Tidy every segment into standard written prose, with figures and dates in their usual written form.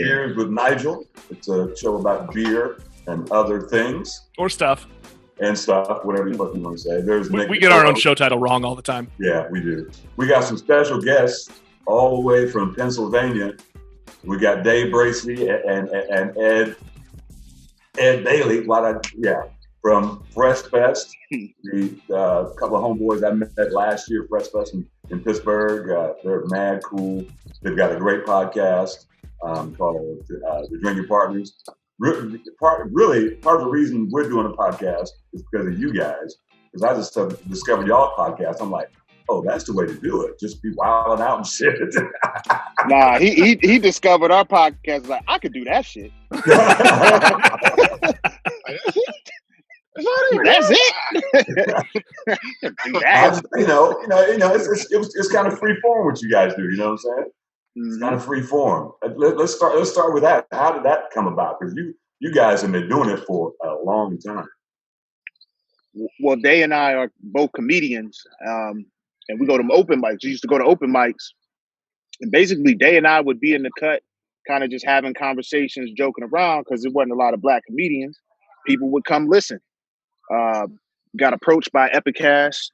Beers with Nigel. It's a show about beer and other things. Or stuff. And stuff, whatever you want to say. We get our own show title wrong all the time. Yeah, we do. We got some special guests all the way from Pennsylvania. We got Dave Bracey and Ed Bailey. From Fresh Fest. The couple of homeboys I met last year, Fresh Fest in Pittsburgh. They're mad cool. They've got a great podcast called The Drinking Partners. Part of the reason we're doing a podcast is because of you guys. Because I just discovered y'all podcast. I'm like, oh, that's the way to do it. Just be wilding out and shit. Nah, he discovered our podcast. Like, I could do that shit. That's it. It's kind of free form what you guys do. You know what I'm saying? It's kind of free form. Let's start with that. How did that come about? Because you guys have been doing it for a long time. Well, Day and I are both comedians, and we go to open mics. We used to go to open mics, and basically Day and I would be in the cut, kind of just having conversations, joking around, because there wasn't a lot of black comedians. People would come listen. Got approached by Epicast.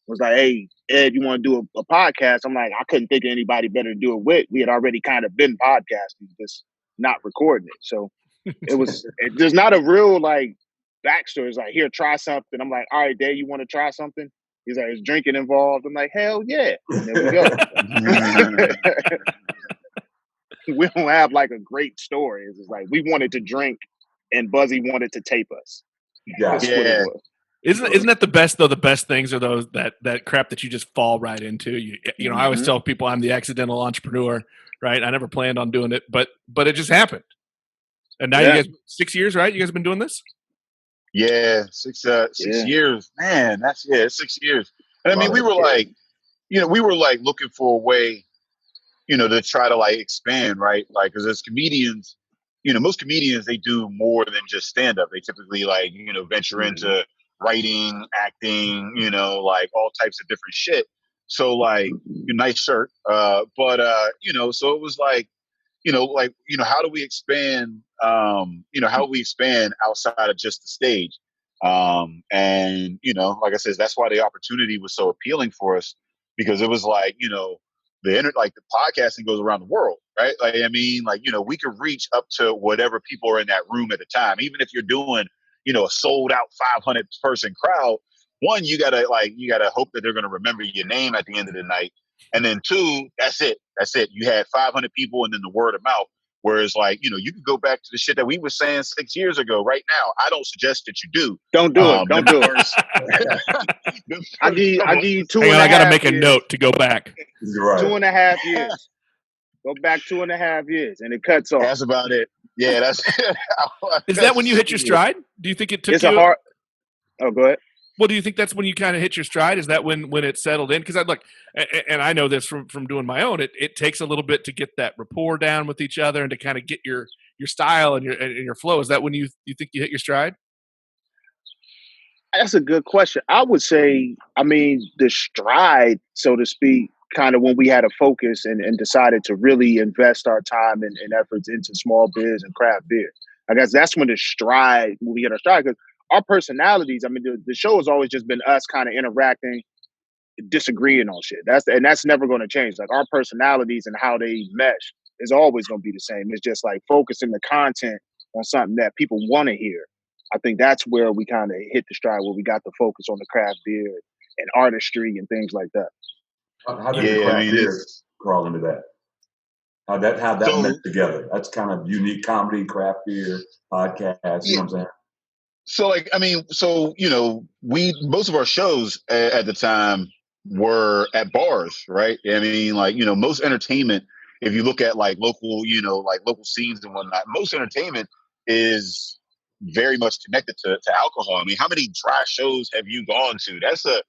Was like, hey, Ed, you want to do a podcast? I'm like, I couldn't think of anybody better to do it with. We had already kind of been podcasting, just not recording it. So there's not a real like backstory. It's like, here, try something. I'm like, all right, Dad, you want to try something? He's like, is drinking involved? I'm like, hell yeah. And there we go. We don't have like a great story. It's just like, we wanted to drink and Buzzy wanted to tape us. Yeah. Isn't that the best though? The best things are those that crap that you just fall right into. You know, I always tell people I'm the accidental entrepreneur, right? I never planned on doing it, but it just happened. And now you guys 6 years, right? You guys have been doing this? Yeah, six years. Man, that's 6 years. And I mean, we were like looking for a way, to try to like expand, right? Like, because as comedians, most comedians, they do more than just stand up. They typically like, venture into writing, acting, like all types of different shit. So like, nice shirt. So it was like, how do we expand, how do we expand outside of just the stage? And, like I said, that's why the opportunity was so appealing for us, because it was like, the podcasting goes around the world, right? Like, I mean, like, we could reach up to whatever people are in that room at the time. Even if you're doing, a sold out 500 person crowd, one, you gotta hope that they're going to remember your name at the end of the night. And then two, that's it. You had 500 people and then the word of mouth. Whereas like, you could go back to the shit that we were saying 6 years ago. Right now, I don't suggest that you do. Don't do it. Don't do it. I give you 2 Hang and on, a I got to half make a years. note to go back. Right. 2.5 years. Go back 2.5 years and it cuts off. That's about it. Yeah, that's Is that when you hit your stride? Do you think it took It's you? a hard. Oh, go ahead. Well, do you think that's when you kind of hit your stride? Is that when it settled in? Because I'd like, and I know this from doing my own. It takes a little bit to get that rapport down with each other and to kind of get your style and your flow. Is that when you think you hit your stride? That's a good question. I would say, the stride, so to speak, kind of when we had a focus and decided to really invest our time and efforts into small biz and craft beer. I guess that's when we hit our stride, because our personalities, the show has always just been us kind of interacting, disagreeing on shit. That's never going to change. Like, our personalities and how they mesh is always going to be the same. It's just like focusing the content on something that people want to hear. I think that's where we kind of hit the stride, where we got the focus on the craft beer and artistry and things like that. How did the craft beer crawl into that? How that met together? That's kind of unique comedy, craft beer, podcast. You know what I'm saying? So most of our shows at the time were at bars, right? Most entertainment, if you look at like local scenes and whatnot, most entertainment is very much connected to alcohol. How many dry shows have you gone to? That's a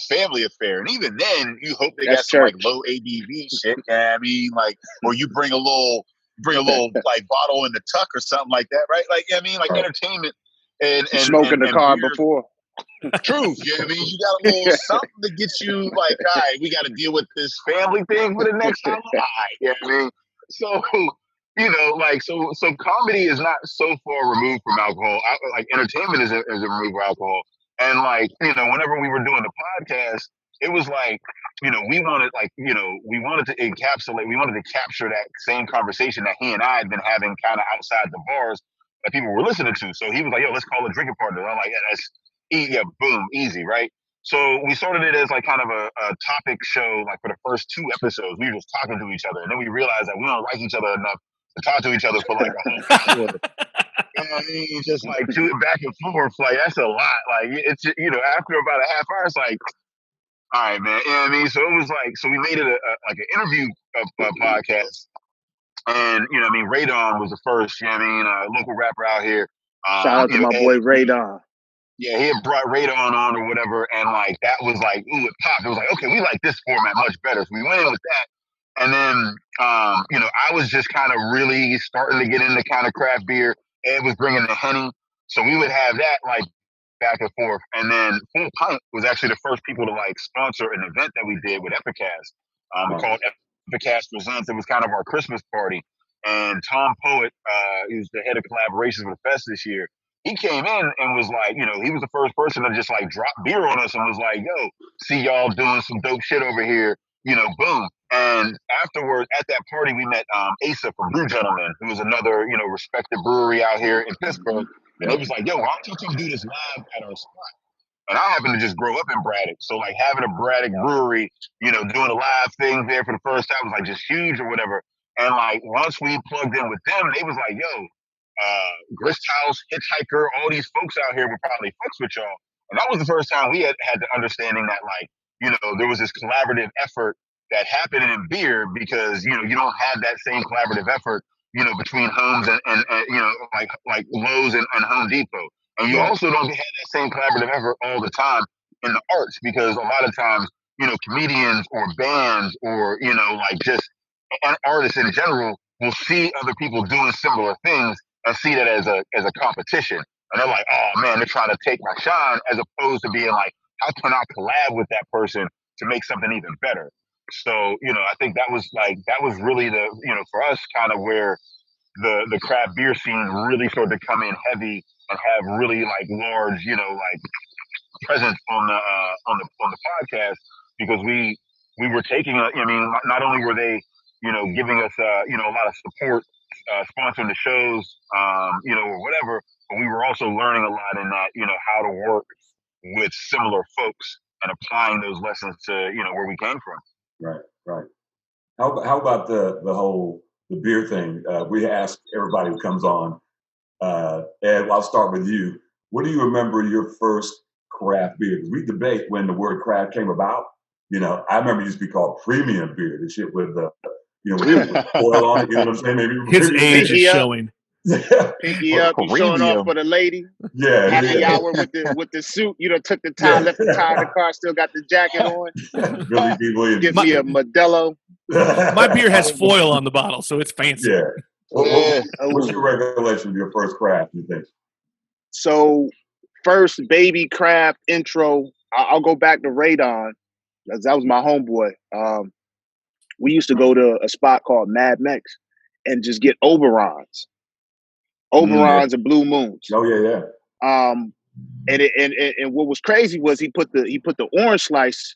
family affair. And even then, you hope they got some like low ABV shit. Or you bring a little like bottle in the tuck or something like that, right? Entertainment and smoking the car beer. before. Truth. You got a little something to get you like, all right, we got to deal with this family thing for the next time. All right, So, like so comedy is not so far removed from alcohol. Like entertainment is removed from alcohol. And like, whenever we were doing the podcast, it was like, we wanted to encapsulate, we wanted to capture that same conversation that he and I had been having kind of outside the bars that people were listening to. So he was like, yo, let's call a drinking partner. I'm like, yeah, boom, easy, right? So we started it as like kind of a topic show, like for the first 2 episodes, we were just talking to each other. And then we realized that we don't like each other enough to talk to each other for like a whole hour. You know what I mean? Just like do it back and forth. Like that's a lot. Like it's, after about a half hour, it's like, all right, man. You know what I mean? So it was like, so we made it like an interview podcast. And, Radon was the first, local rapper out here. Shout out to my boy Radon. Yeah, he had brought Radon on or whatever, and like that was like, ooh, it popped. It was like, okay, we like this format much better. So we went in with that. And then, I was just kind of really starting to get into kind of craft beer. Ed was bringing the Henny. So we would have that like back and forth. And then Full Pint was actually the first people to like sponsor an event that we did with Epicast. We called Epicast Presents. It was kind of our Christmas party. And Tom Poet, who's the head of collaborations with the fest this year, he came in and was like, he was the first person to just like drop beer on us and was like, yo, see y'all doing some dope shit over here, boom. And afterwards, at that party, we met Asa from Brew Gentlemen, who was another, respected brewery out here in Pittsburgh. And it was like, yo, why don't you come do this live at our spot? And I happened to just grow up in Braddock. So like having a Braddock brewery, doing a live thing there for the first time was like just huge or whatever. And like once we plugged in with them, they was like, yo, Grist House, Hitchhiker, all these folks out here would probably fucks with y'all. And that was the first time we had the understanding that like, there was this collaborative effort that happened in beer because, you don't have that same collaborative effort, between homes and like Lowe's and Home Depot. And you also don't have that same collaborative effort all the time in the arts because a lot of times, comedians or bands or, like just artists in general will see other people doing similar things and see that as a competition. And they're like, oh man, they're trying to take my shine, as opposed to being like, how can I collab with that person to make something even better? So, I think that was really the, for us kind of where the craft beer scene really started to come in heavy and have really like large, like presence on the podcast, because we were taking not only were they, giving us, a lot of support, sponsoring the shows, or whatever, but we were also learning a lot in that, how to work with similar folks and applying those lessons to, where we came from. Right. How about the beer thing? We ask everybody who comes on, Ed, I'll start with you. What do you remember your first craft beer? Because we debate when the word craft came about. I remember it used to be called premium beer, the shit with the, with oil on it, you know what I'm saying? Maybe his age is showing. Pinky up, you showing off for the lady. Yeah. Happy hour with the suit. You done took the tie, left the tie in the car, still got the jacket on. Billy D. Williams. Give me a Modelo. My beer has foil on the bottle, so it's fancy. Yeah. What's your recollection of your first craft, you think? So, first baby craft intro, I'll go back to Radon. That was my homeboy. We used to go to a spot called Mad Mex and just get Oberons and Blue Moons. Oh yeah. And what was crazy was he put the orange slice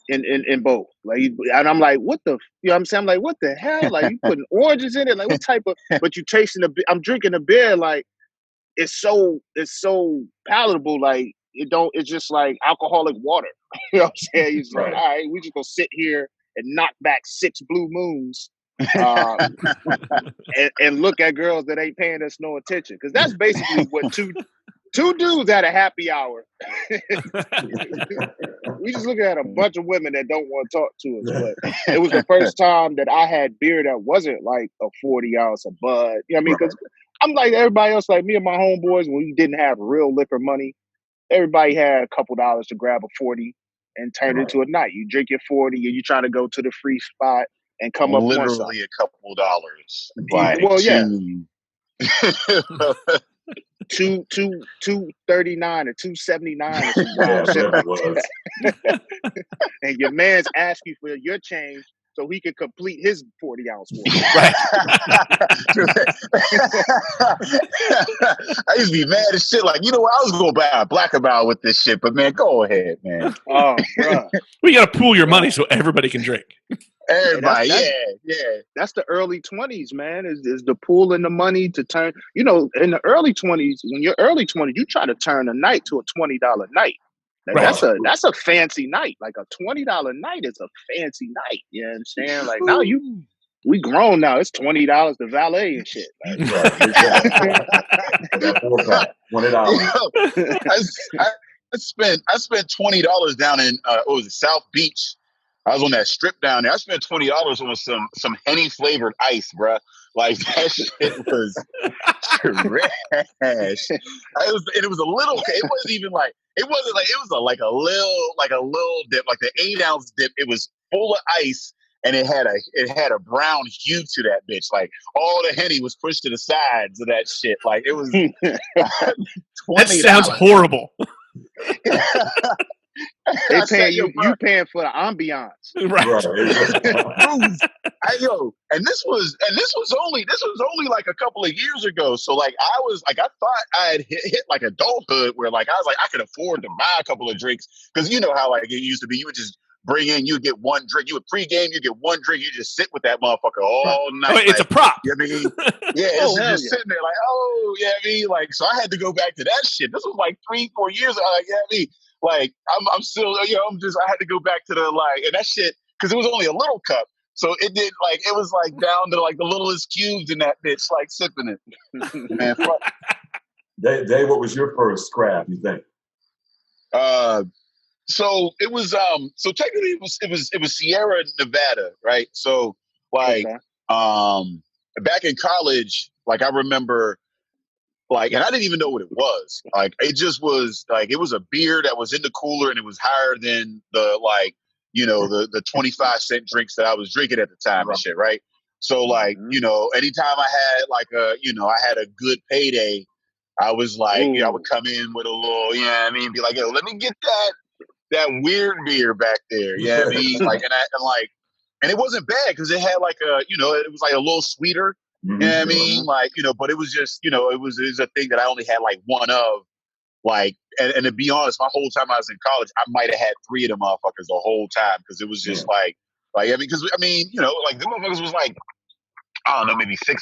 in both. Like, and I'm like, what the? I'm saying, I'm like, what the hell? Like, you putting oranges in it? Like, what type of? But you tasting I'm drinking a beer, like it's so palatable. Like it's just like alcoholic water. You know what I'm saying? He's like, all right, we just gonna sit here and knock back 6 Blue Moons. And look at girls that ain't paying us no attention, because that's basically what two dudes at a happy hour. We just looking at a bunch of women that don't want to talk to us. But it was the first time that I had beer that wasn't like a 40 ounce of Bud. You know what I mean? Because I'm like everybody else, like me and my homeboys, when we didn't have real liquor money, everybody had a couple dollars to grab a 40 and turn it into a night. You drink your 40 and you try to go to the free spot and come up literally a couple dollars. Like, well, yeah. $2.39 or $2.79 or some wild shit like that. And your man's asking for your change so he could complete his 40-ounce water. Right. I used to be mad as shit. Like, you know what? I was going to buy a Black and Mild with this shit, but man, go ahead, man. Oh, bro. We got to pool your money so everybody can drink. Everybody, yeah. That's the early 20s, man. Is the pool and the money to turn. You know, in the early 20s, when you're early 20s, you try to turn a night to a $20 night. Like, Right. that's a fancy night. Like a $20 night is a fancy night. You know what I'm saying? Like now we grown now. It's $20 to valet and shit. Like, That 4-pack, $20. I spent $20 down in what was it, South Beach. I was on that strip down there. I spent $20 on some Henny flavored ice, bruh. Like that shit was trash. It was a little. It wasn't even like. It wasn't like. It was a little dip, like the 8-ounce dip. It was full of ice, and it had a brown hue to that bitch. Like all the Henny was pushed to the sides of that shit. Like it was. That sounds horrible. They paying you paying for the ambiance. Right. And this was only like a couple of years ago. So like I thought I had hit like adulthood where like I was like I could afford to buy a couple of drinks because you know how like it used to be. You would just bring in, you would get one drink. You would pregame, you get one drink. You just sit with that motherfucker all night. Oh, it's a prop. You know what I mean? Yeah, it's just sitting there like, oh, yeah, I mean, like, so I had to go back to that shit. This was like 3-4 years ago. Like, yeah, I mean, like, I'm still, you know, I had to go back to the, like, and that shit, because it was only a little cup. So it did, like, it was, like, down to, like, the littlest cubes in that bitch, like, sipping it. Man, fuck. Dave, what was your first craft, you think? So it was, so technically it was Sierra Nevada, right? So, like, back in college, like, I remember, like, and I didn't even know what it was. Like, it just was like, it was a beer that was in the cooler and it was higher than the, like, you know, the 25-cent drinks that I was drinking at the time and shit, right? So, like, you know, anytime I had like I had a good payday, I was like, you know, I would come in with a little, you know what I mean? Be like, yo, let me get that weird beer back there. Yeah, you know I mean? Like, and it wasn't bad because it had like a, you know, it was like a little sweeter. You know what I mean? Like, you know, but it was just, you know, it was a thing that I only had like one of. Like, and to be honest, my whole time I was in college, I might have had 3 of them motherfuckers the whole time because it was just like, I mean, because I mean, you know, like the motherfuckers was like, I don't know, maybe $6.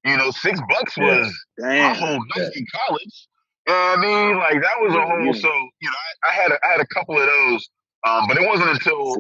You know, $6 was my whole night in college. You know what I mean? Like that was a whole. So you know, I had a couple of those. But it wasn't until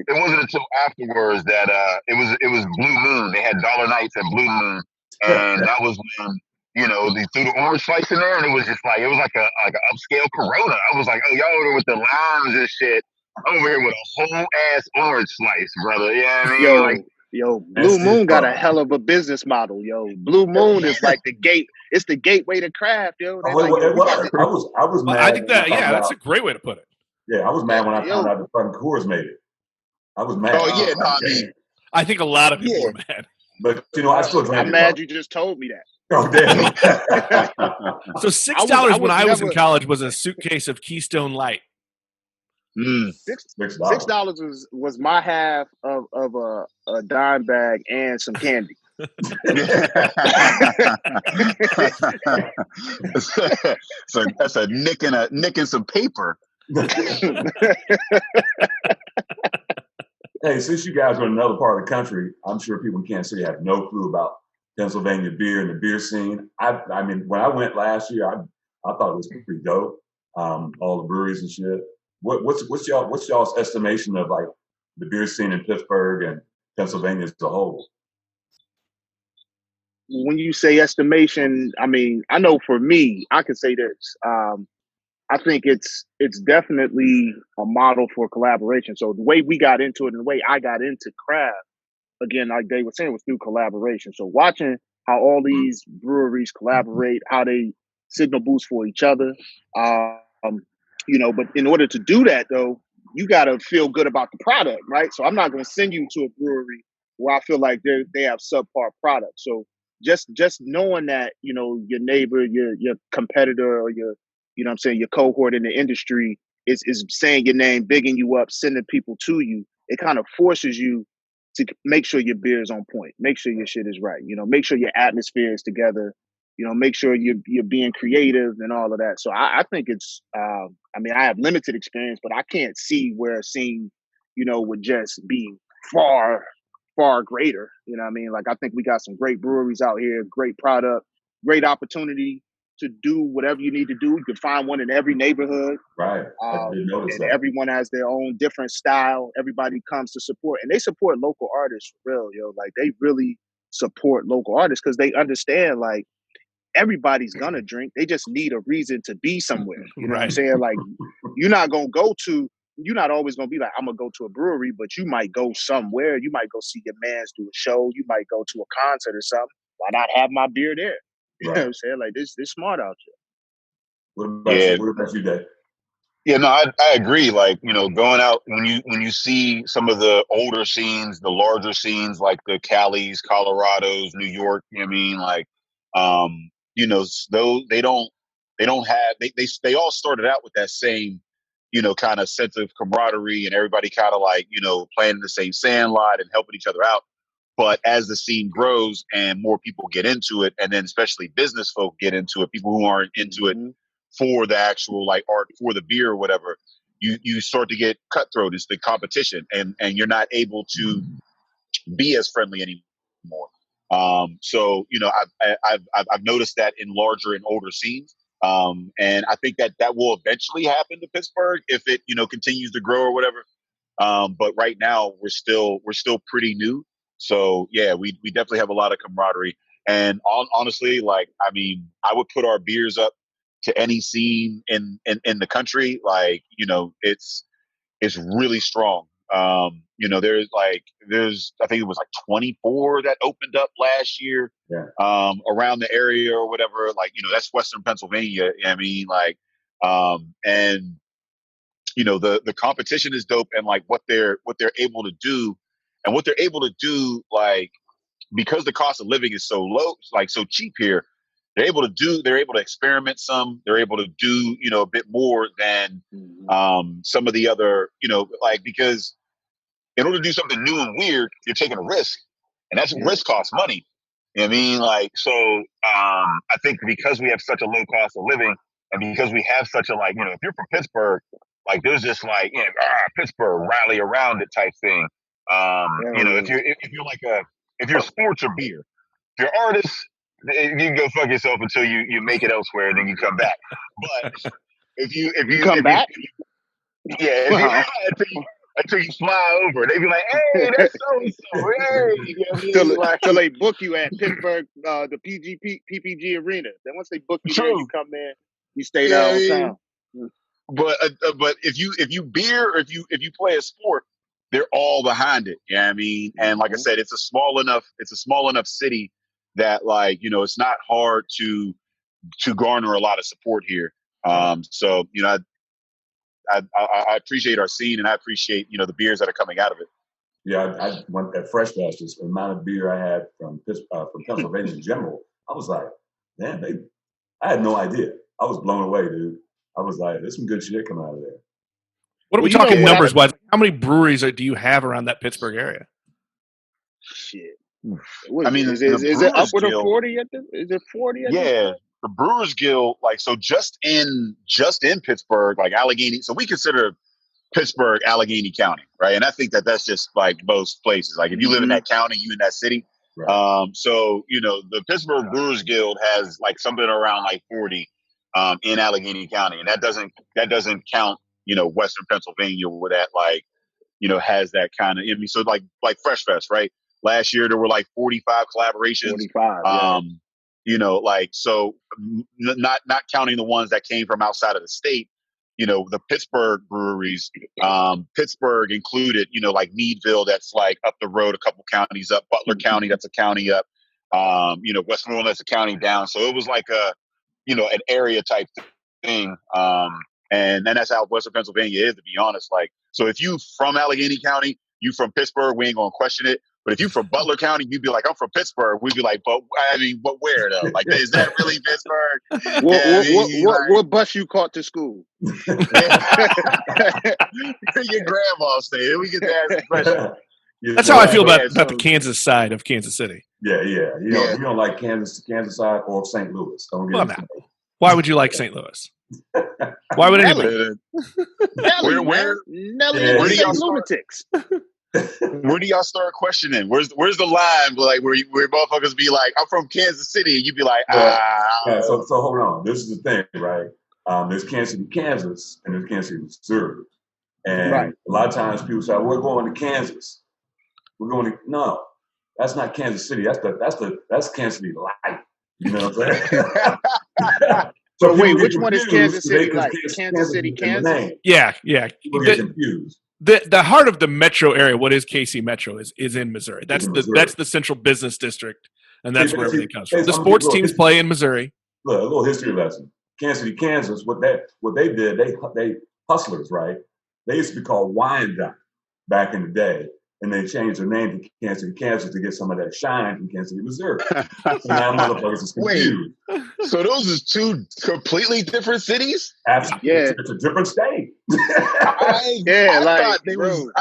afterwards that it was Blue Moon. They had dollar nights at Blue Moon, and that was when, you know, they threw the orange slice in there, and it was just like, it was like an upscale Corona. I was like, oh, y'all over with the limes and shit. I'm over here with a whole ass orange slice, brother. Yeah, you know what I mean? Yo, Blue Moon got a hell of a business model, yo. Blue Moon is like the gate. It's the gateway to craft, yo. I was mad. I think that, that's a great way to put it. Yeah, I was mad when I found out the fucking Coors made it. I was mad. Oh yeah, no, I mean, I think a lot of people were mad. But you know, I still drank it. I'm mad you just told me that. Oh damn. So $6 when I was in college was a suitcase of Keystone Light. $6 was my half of a dime bag and some candy. So that's a nick and some paper. Hey, since you guys are in another part of the country, I'm sure people in Kansas City have no clue about Pennsylvania beer and the beer scene. I mean, when I went last year, I thought it was pretty dope. All the breweries and shit. What's y'all's estimation of like the beer scene in Pittsburgh and Pennsylvania as a whole? When you say estimation, I mean, I know for me, I can say this. I think it's definitely a model for collaboration. So the way we got into it and the way I got into craft, again, like Dave was saying, was through collaboration. So watching how all these breweries collaborate, how they signal boost for each other. You know, but in order to do that, though, you got to feel good about the product, right? So I'm not going to send you to a brewery where I feel like they have subpar products. So just knowing that, you know, your neighbor, your competitor, or your, you know what I'm saying, your cohort in the industry is saying your name, bigging you up, sending people to you, it kind of forces you to make sure your beer is on point, make sure your shit is right, make sure your atmosphere is together, make sure you're being creative and all of that. So I think it's, I have limited experience, but I can't see where a scene, would just be far, far greater. Like, I think we got some great breweries out here, great product, great opportunity to do whatever you need to do. You can find one in every neighborhood. Right. I did notice and that. everyone has their own different style. Everybody comes to support, and they support local artists for real, yo. Like, they really support local artists because they understand, like, everybody's gonna drink. They just need a reason to be somewhere. You know what I'm saying? Like, you're not always gonna be like, I'm gonna go to a brewery, but you might go somewhere. You might go see your mans do a show. You might go to a concert or something. Why not have my beer there? You know what I'm saying? Like, this smart out here. What about you, Dave? Yeah, no, I agree. Like, going out when you see some of the older scenes, the larger scenes like the Calis, Colorados, New York, like, those they don't have they all started out with that same, kind of sense of camaraderie and everybody kind of like, playing in the same sandlot and helping each other out. But as the scene grows and more people get into it, and then especially business folk get into it, people who aren't into it for the actual like art, for the beer or whatever, you start to get cutthroat. It's the competition, and you're not able to be as friendly anymore. So I've noticed that in larger and older scenes, and I think that will eventually happen to Pittsburgh if it continues to grow or whatever. But right now we're still pretty new. So yeah, we definitely have a lot of camaraderie. And honestly, like, I would put our beers up to any scene in the country. Like, it's really strong. There's I think it was like 24 that opened up last year, around the area or whatever. Like, that's Western Pennsylvania. And the competition is dope, and like what they're able to do, like, because the cost of living is so low, like so cheap here, they're able to experiment some, they're able to do, a bit more than some of the other, like, because in order to do something new and weird, you're taking a risk, and that's risk costs money. You know what I mean? Like, so I think because we have such a low cost of living, and because we have such a, like, if you're from Pittsburgh, like, there's just like, Pittsburgh, rally around it type thing. If you're sports or beer, if you're artists, you can go fuck yourself until you make it elsewhere, and then you come back. But if you come back, until you fly over, they be like, "Hey, that's so and so." Hey, till they book you at Pittsburgh, the PPG Arena. Then once they book you there, you come there, you stay downtown. But if you beer, or if you play a sport, they're all behind it. Yeah, and like I said, it's a small enough city that, like, it's not hard to garner a lot of support here. So I appreciate our scene, and I appreciate the beers that are coming out of it. Yeah, I went at Fresh Fest. Just the amount of beer I had from Pennsylvania in general, I was like, man, I had no idea. I was blown away, dude. I was like, there's some good shit coming out of there. What are we talking numbers wise? How many breweries do you have around that Pittsburgh area? Shit. Is it upward of 40 is it 40? Yeah. The Brewers Guild, like, so just in Pittsburgh, like Allegheny. So we consider Pittsburgh Allegheny County, right? And I think that's just like most places. Like, if you live in that county, you in that city. Right. So the Pittsburgh Brewers Guild has like something around like 40 in Allegheny County, and that doesn't count Western Pennsylvania, where that, like, has that kind of. So like Fresh Fest, right? Last year there were like 45 collaborations. 45. Like, so not counting the ones that came from outside of the state. The Pittsburgh breweries, Pittsburgh included, like Meadville, that's like up the road a couple counties up, Butler County, that's a county up, Westmoreland, that's a county down. So it was like an area type thing. And then that's how Western Pennsylvania is, to be honest. Like, so if you from Allegheny County, you from Pittsburgh, we ain't gonna question it. But if you from Butler County, you'd be like, I'm from Pittsburgh. We'd be like, but where though? Like, is that really Pittsburgh? What bus you caught to school? Your grandma stayed. We get to ask the question. That's how I feel about the Kansas side of Kansas City. Yeah. You don't like Kansas side or St. Louis. Don't get it. Why would you like St. Louis? Why would anybody? Where do y'all lunatics? Where do y'all start questioning? Where's the line? Like where motherfuckers be like, I'm from Kansas City, and you be like, Yeah, so hold on. This is the thing, right? There's Kansas City, Kansas, and there's Kansas City, Missouri. And a lot of times people say, we're going to Kansas. No, that's not Kansas City. That's Kansas City light. You know what I'm saying? So wait, which one is Kansas City like? Kansas City, Kansas? Yeah. People get confused. The heart of the metro area, what is KC Metro, is in Missouri. That's the central business district, and that's where everything comes from. The sports teams play in Missouri. Look, a little history lesson. Kansas City, Kansas. What they did, they hustlers, right? They used to be called Wyandotte back in the day, and they changed their name to Kansas City, Kansas to get some of that shine from Kansas City, Missouri. So now motherfuckers is confused. Wait, so those are two completely different cities? Absolutely. Yeah. It's a different state. I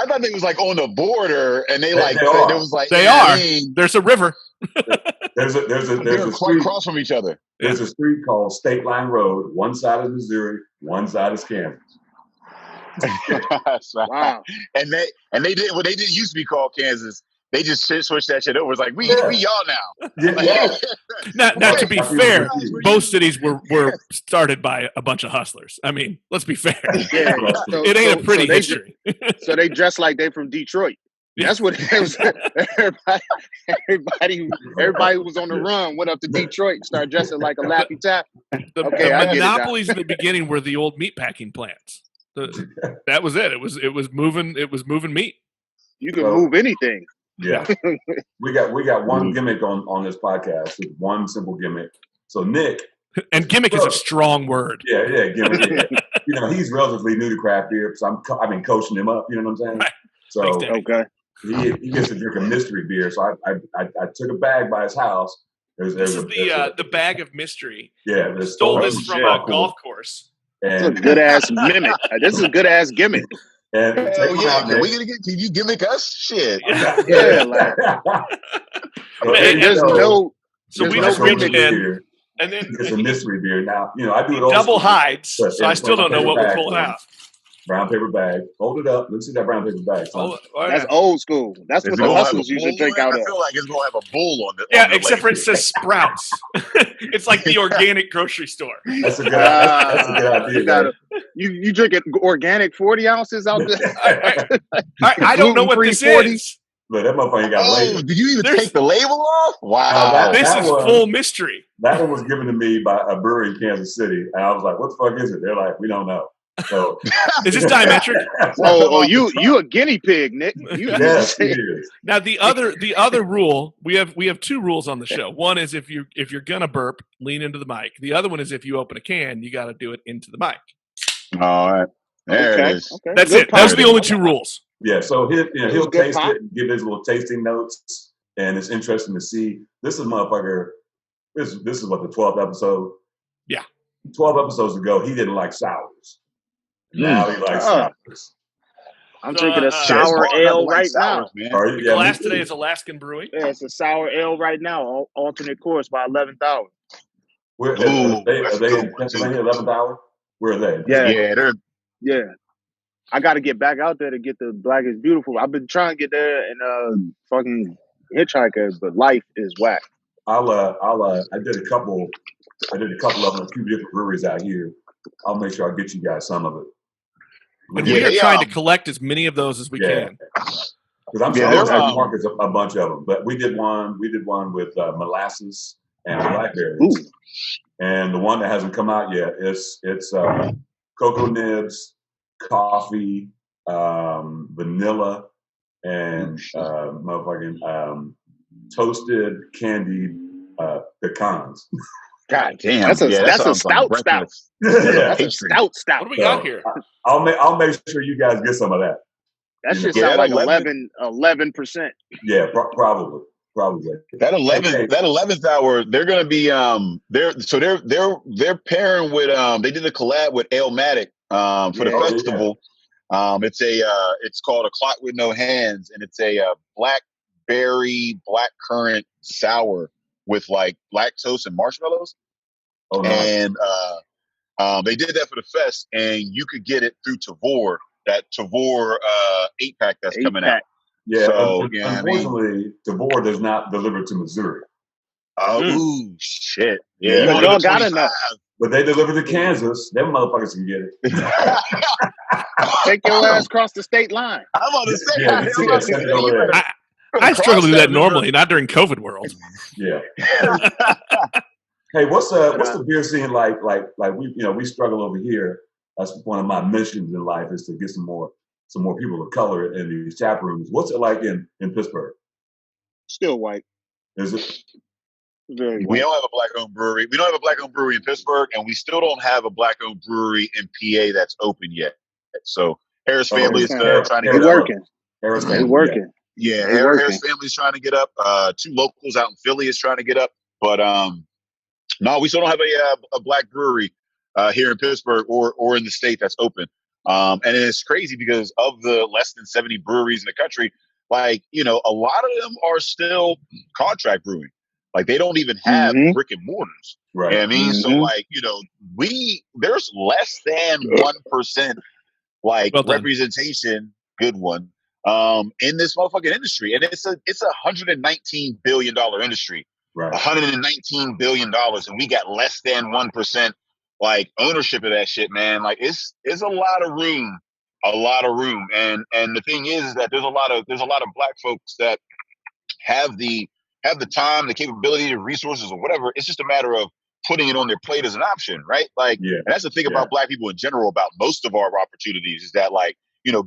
thought they was like on the border, and they was like they are. There's a river. There's a quite across from each other. There's a street called State Line Road. One side is Missouri, one side is Kansas. Wow. And they did what they did used to be called Kansas. They just switched that shit over. It's like we y'all now. Now, to be fair, both cities were started by a bunch of hustlers. I mean, let's be fair. Yeah. It ain't a pretty history. So they dress like they from Detroit. Yeah. That's what it was. Everybody who was on the run went up to Detroit and started dressing like a Laffy Taffy. The monopolies in the beginning were the old meatpacking plants. That was it. It was moving meat. You can move anything. Yeah. we got one gimmick on this podcast. It's one simple gimmick. So Nick, and gimmick is a strong word. Yeah, gimmick. Yeah. He's relatively new to craft beer, so I've been coaching him up. You know what I'm saying? Right. So okay. He gets to drink a mystery beer. So I took a bag by his house. This is the bag of mystery. Yeah. Stole this from a golf course. This is a good ass mimic. This is a good ass gimmick. And can you gimmick us? Shit. Yeah. There's no. So we just reached in, and then it's a mystery beer. Now I do it double hides, so I still don't know what we're pulling out. Brown paper bag. Hold it up. Let's see that brown paper bag. That's old school. That's what the hustlers used to drink out of. I feel like it's gonna have a bull on it. Yeah, except for it says Sprouts. It's like the organic grocery store. That's a good idea. You drink it organic 40 ounces out there. I don't know what this is. Look, that motherfucker ain't got a label. Did you even take the label off? Wow. This is full mystery. That one was given to me by a brewery in Kansas City, and I was like, "What the fuck is it?" They're like, "We don't know." So, is this diametric? You a guinea pig, Nick. Yes, it is. Now the other rule, we have two rules on the show. One is if you're gonna burp, lean into the mic. The other one is if you open a can, you got to do it into the mic. All right, there it is. Okay. That's it. Those are the only two rules. Yeah, so he'll taste it and give his little tasting notes, and it's interesting to see. This is motherfucker. This is what the 12th episode. Yeah, 12 episodes ago, he didn't like sours. Now he likes sours. I'm drinking a sour ale right now. The glass today is Alaskan Brewing. Yeah, it's a sour ale right now. Alternate course by 11th hour. Are they in Pennsylvania, 11th hour? Where are they? Yeah. I got to get back out there to get the Black is Beautiful. I've been trying to get there and fucking Hitchhiker, but life is whack. I did a couple of them, a few different breweries out here. I'll make sure I get you guys some of it. And we are trying to collect as many of those as we can. Because I'm sure there's markets a bunch of them. But we did one with molasses and blackberries. Ooh. And the one that hasn't come out yet it's cocoa nibs, coffee, vanilla, and motherfucking toasted candied pecans. God damn! That's a stout. That's a stout. What do we got here? I'll make sure you guys get some of that. That should sound like 11%. Yeah, probably. That 11th hour, they're gonna be they're pairing with they did a collab with Alematic for the festival. It's called a Clock with No Hands, and it's a blackberry blackcurrant sour with like lactose and marshmallows. Oh, nice. And they did that for the fest, and you could get it through Tavor, that Tavor 8-pack that's coming out. Yeah, so, unfortunately, Tavor does not deliver to Missouri. Oh, shit. Yeah, you y'all got enough. But they deliver to Kansas. Them motherfuckers can get it. Take your ass across the state line. I'm on the state. I struggle to do that normally, not during COVID world. Yeah. Hey, what's the beer scene like? Like we struggle over here. That's one of my missions in life is to get some more people of color in these tap rooms. What's it like in Pittsburgh? Still white. Is it? Very white. We don't have a black-owned brewery. We don't have a black-owned brewery in Pittsburgh, and we still don't have a black-owned brewery in PA that's open yet. So Harris family is trying to get working. Harris family working. Yeah, Harris family's trying to get up. 2 locals out in Philly is trying to get up, but no, we still don't have a black brewery here in Pittsburgh or in the state that's open. And it's crazy because of the less than 70 breweries in the country, like, a lot of them are still contract brewing. Like they don't even have brick and mortars. Right. You know what I mean? So like, there's less than 1% like representation, good one, in this motherfucking industry. And it's a $119 billion industry. Right. $119 billion. And we got less than 1% like ownership of that shit, man. Like it's a lot of room. And the thing is that there's a lot of black folks that have the time, the capability, the resources or whatever. It's just a matter of putting it on their plate as an option, right? Like, and that's the thing about black people in general, about most of our opportunities is that like,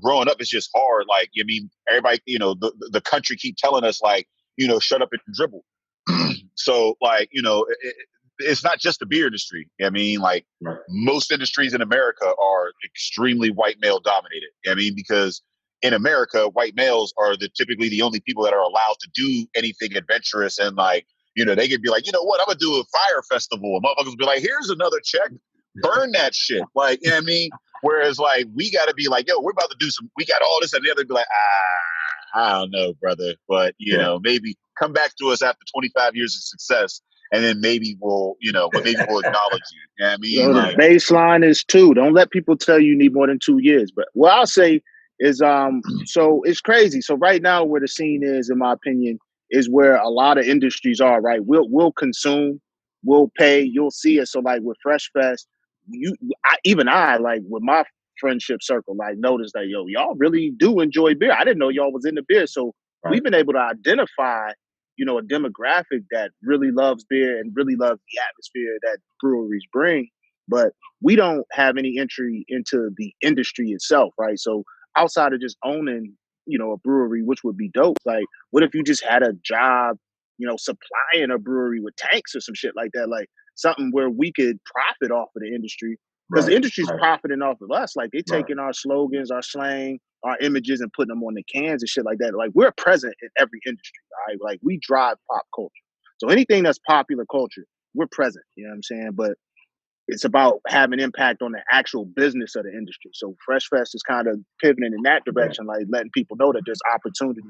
growing up, it's just hard. Like, I mean, everybody, the country keep telling us like, shut up and dribble. So like, it's not just the beer industry. I mean, like most industries in America are extremely white male dominated. I mean, because in America, white males are typically the only people that are allowed to do anything adventurous. And like, they could be like, I'm going to do a fire festival. And motherfuckers be like, here's another check. Burn that shit. Like, you know what I mean? Whereas like, we got to be like, yo, we're about to do we got all this and the other. Be like, I don't know, brother. But, maybe come back to us after 25 years of success. And then maybe we'll acknowledge you. You know what I mean? The baseline is 2. Don't let people tell you need more than 2 years. But what I'll say is, so it's crazy. So right now where the scene is, in my opinion, is where a lot of industries are, right? We'll consume, we'll pay, you'll see it. So like with Fresh Fest, I like with my friendship circle, like notice that, y'all really do enjoy beer. I didn't know y'all was into beer. So we've been able to identify, a demographic that really loves beer and really loves the atmosphere that breweries bring, but we don't have any entry into the industry itself, right? So outside of just owning, a brewery, which would be dope. Like, what if you just had a job, supplying a brewery with tanks or some shit like that? Like something where we could profit off of the industry. Because the industry's profiting off of us. Like they taking our slogans, our slang, our images and putting them on the cans and shit like that. Like we're present in every industry, right? Like we drive pop culture. So anything that's popular culture, we're present. You know what I'm saying? But it's about having impact on the actual business of the industry. So Fresh Fest is kind of pivoting in that direction, like letting people know that there's opportunity,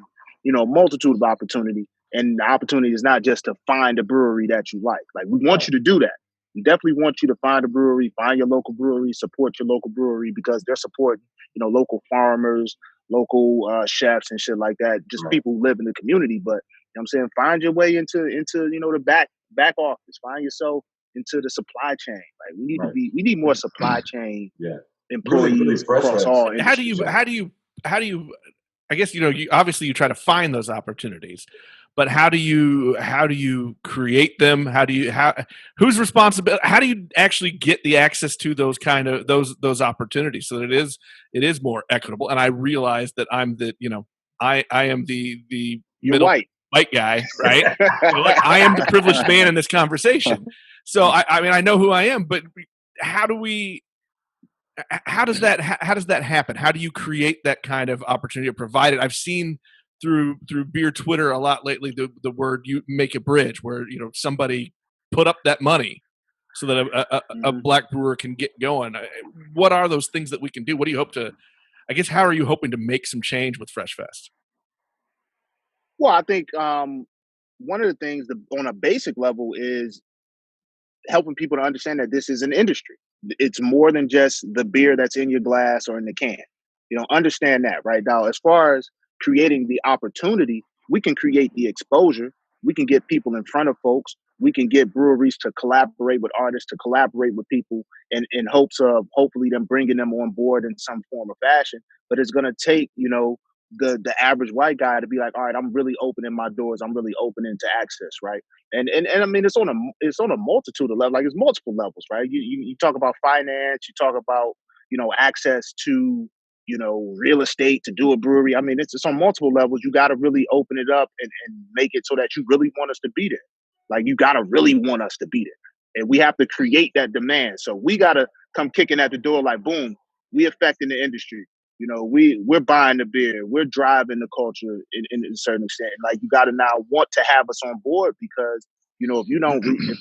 multitude of opportunity. And the opportunity is not just to find a brewery that you like. Like we want you to do that. We definitely want you to find a brewery, find your local brewery, support your local brewery because they're supporting, local farmers, local chefs and shit like that. Just people who live in the community. But I'm saying, find your way into the back office. Find yourself into the supply chain. Like we need more supply chain employees across all industries. How do you I guess you obviously you try to find those opportunities, but how do you create them? Who's responsible? How do you actually get the access to those kind of those opportunities so that it is more equitable? And I realize that I'm I am the middle white guy, right? I am the privileged man in this conversation. So I know who I am, but how does that happen? How do you create that kind of opportunity to provide it? I've seen through beer Twitter a lot lately the word you make a bridge where somebody put up that money so that a black brewer can get going. What are those things that we can do? What do you hope to? I guess how are you hoping to make some change with Fresh Fest? Well, I think one of the things on a basic level is helping people to understand that this is an industry. It's more than just the beer that's in your glass or in the can. Understand that right now. As far as creating the opportunity, we can create the exposure. We can get people in front of folks. We can get breweries to collaborate with artists, to collaborate with people in hopes of hopefully them bringing them on board in some form or fashion. But it's going to take, the average white guy to be like, all right, I'm really opening my doors. I'm really opening to access, right? And I mean, it's on a multitude of levels. Like, it's multiple levels, right? You talk about finance, you talk about access to real estate to do a brewery. I mean, it's on multiple levels. You got to really open it up and make it so that you really want us to be there. Like, you got to really want us to be there, and we have to create that demand. So we got to come kicking at the door like, boom, we affecting the industry. We're buying the beer, we're driving the culture in a certain extent. Like, you got to now want to have us on board, because if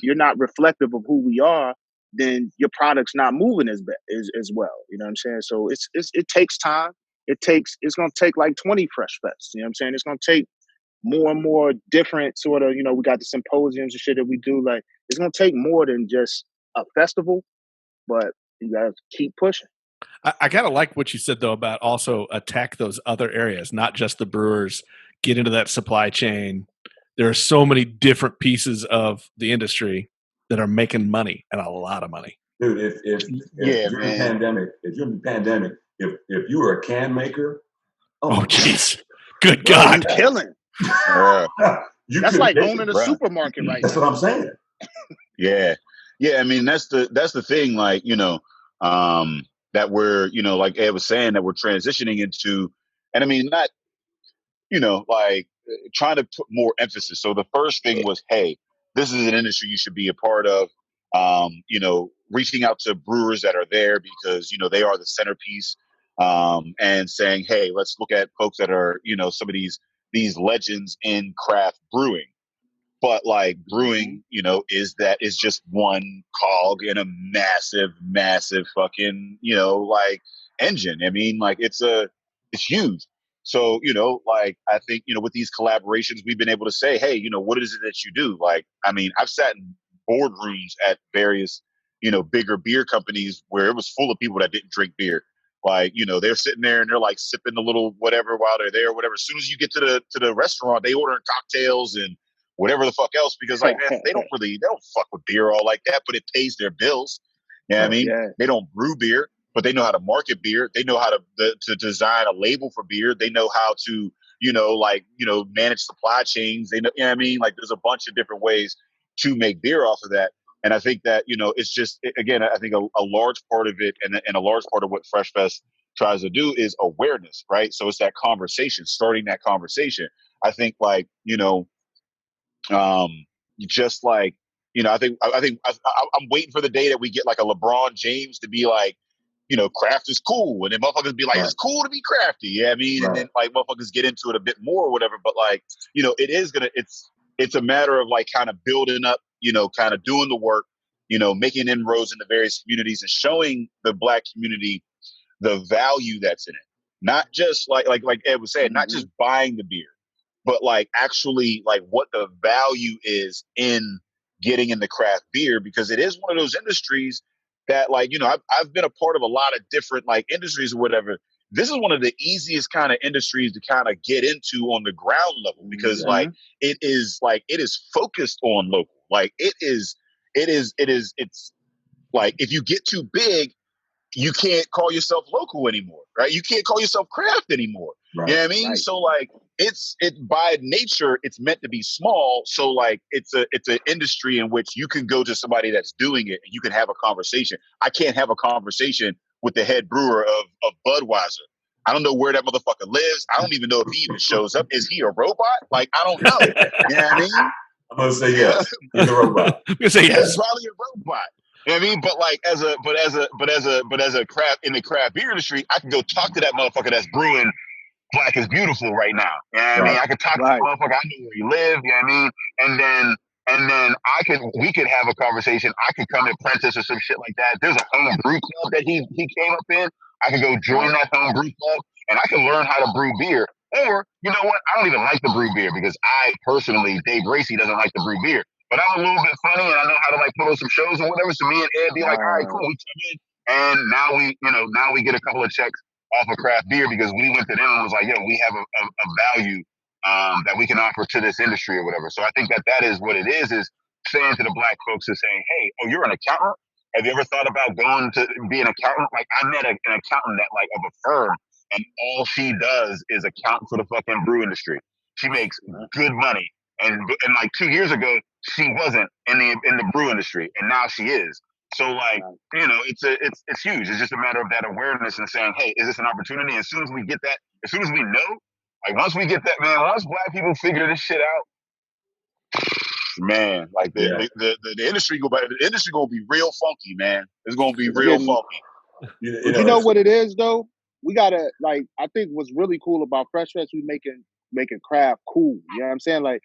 you're not reflective of who we are, then your product's not moving as well. You know what I'm saying? So it takes time. It's going to take like 20 Fresh Fests. You know what I'm saying? It's going to take more and more different sort of, we got the symposiums and shit that we do. Like, it's going to take more than just a festival, but you got to keep pushing. I kind of like what you said, though, about also attack those other areas, not just the brewers, get into that supply chain. There are so many different pieces of the industry that are making money, and a lot of money. Dude, if during the pandemic, if you were a can maker, oh jeez, good God, you killing. That's like owning a supermarket right now. That's what I'm saying. Yeah. I mean, that's the thing. Like, that we're, like Ed was saying, that we're transitioning into, and I mean, not, like trying to put more emphasis. So the first thing was, hey, this is an industry you should be a part of. Reaching out to brewers that are there, because, they are the centerpiece, and saying, hey, let's look at folks that are, some of these legends in craft brewing. But like, brewing, is just one cog in a massive fucking, like, engine. I mean, like, it's huge. So, like, I think, with these collaborations, we've been able to say, hey, what is it that you do? Like, I mean, I've sat in boardrooms at various, bigger beer companies where it was full of people that didn't drink beer. Like, they're sitting there and they're like sipping a little whatever while they're there, whatever. As soon as you get to the restaurant, they order cocktails and whatever the fuck else, because like, man, they don't fuck with beer all like that, but it pays their bills. You know what I mean? Yeah. They don't brew beer, but they know how to market beer. They know how to design a label for beer. They know how to, manage supply chains. They know, you know what I mean? Like, there's a bunch of different ways to make beer off of that. And I think that, it's just, again, I think a large part of it, and a large part of what Fresh Fest tries to do is awareness, right? So it's that conversation, starting that conversation. I think, like, just like, I think I'm waiting for the day that we get like a LeBron James to be like, craft is cool, and then motherfuckers be like, it's cool to be crafty. Yeah, I mean, and then like motherfuckers get into it a bit more or whatever. But like, it's a matter of like kind of building up, kind of doing the work, making inroads in the various communities and showing the Black community the value that's in it. Not just like Ed was saying, not just buying the beer, but like actually like what the value is in getting into craft beer, because it is one of those industries that, like, I've been a part of a lot of different like industries or whatever. This is one of the easiest kind of industries to kind of get into on the ground level, because like it is focused on local. Like it's like, if you get too big, you can't call yourself local anymore, right? You can't call yourself craft anymore. Right. You know what I mean? Right. So like, it's by nature, it's meant to be small. So like, it's an industry in which you can go to somebody that's doing it and you can have a conversation. I can't have a conversation with the head brewer of Budweiser. I don't know where that motherfucker lives. I don't even know if he even shows up. Is he a robot? Like, I don't know. You know what I mean? I'm gonna say yes. He's a robot. I'm gonna say yes. He's probably a robot. You know what I mean? But like, as a craft in the craft beer industry, I can go talk to that motherfucker that's brewing Black is Beautiful right now. You know what I mean? I can talk to that motherfucker. I know where he lives. You know what I mean? And then we could have a conversation. I could come to Prentice or some shit like that. There's a home brew club that he came up in. I can go join that home brew club, and I can learn how to brew beer. Or, you know what? I don't even like to brew beer because I personally, Dave Bracey doesn't like to brew beer. But I'm a little bit funny, and I know how to like put on some shows or whatever. So me and Ed be like, all right, cool, we come in, and now we get a couple of checks off of craft beer because we went to them and was like, yo, we have a value that we can offer to this industry or whatever. So I think that is what it is saying to the black folks is saying, hey, oh, you're an accountant? Have you ever thought about going to be an accountant? Like I met an accountant that like of a firm, and all she does is account for the fucking brew industry. She makes good money. And like 2 years ago, she wasn't in the brew industry, and now she is. So like, it's huge. It's just a matter of that awareness and saying, hey, is this an opportunity? As soon as we get that, as soon as we know, like once we get that, man, once black people figure this shit out, man, like the industry the industry gonna be real funky, man. It's gonna be real funky. You know what it is though? We gotta like. I think what's really cool about Fresh Fest, we making craft cool. You know what I'm saying? Like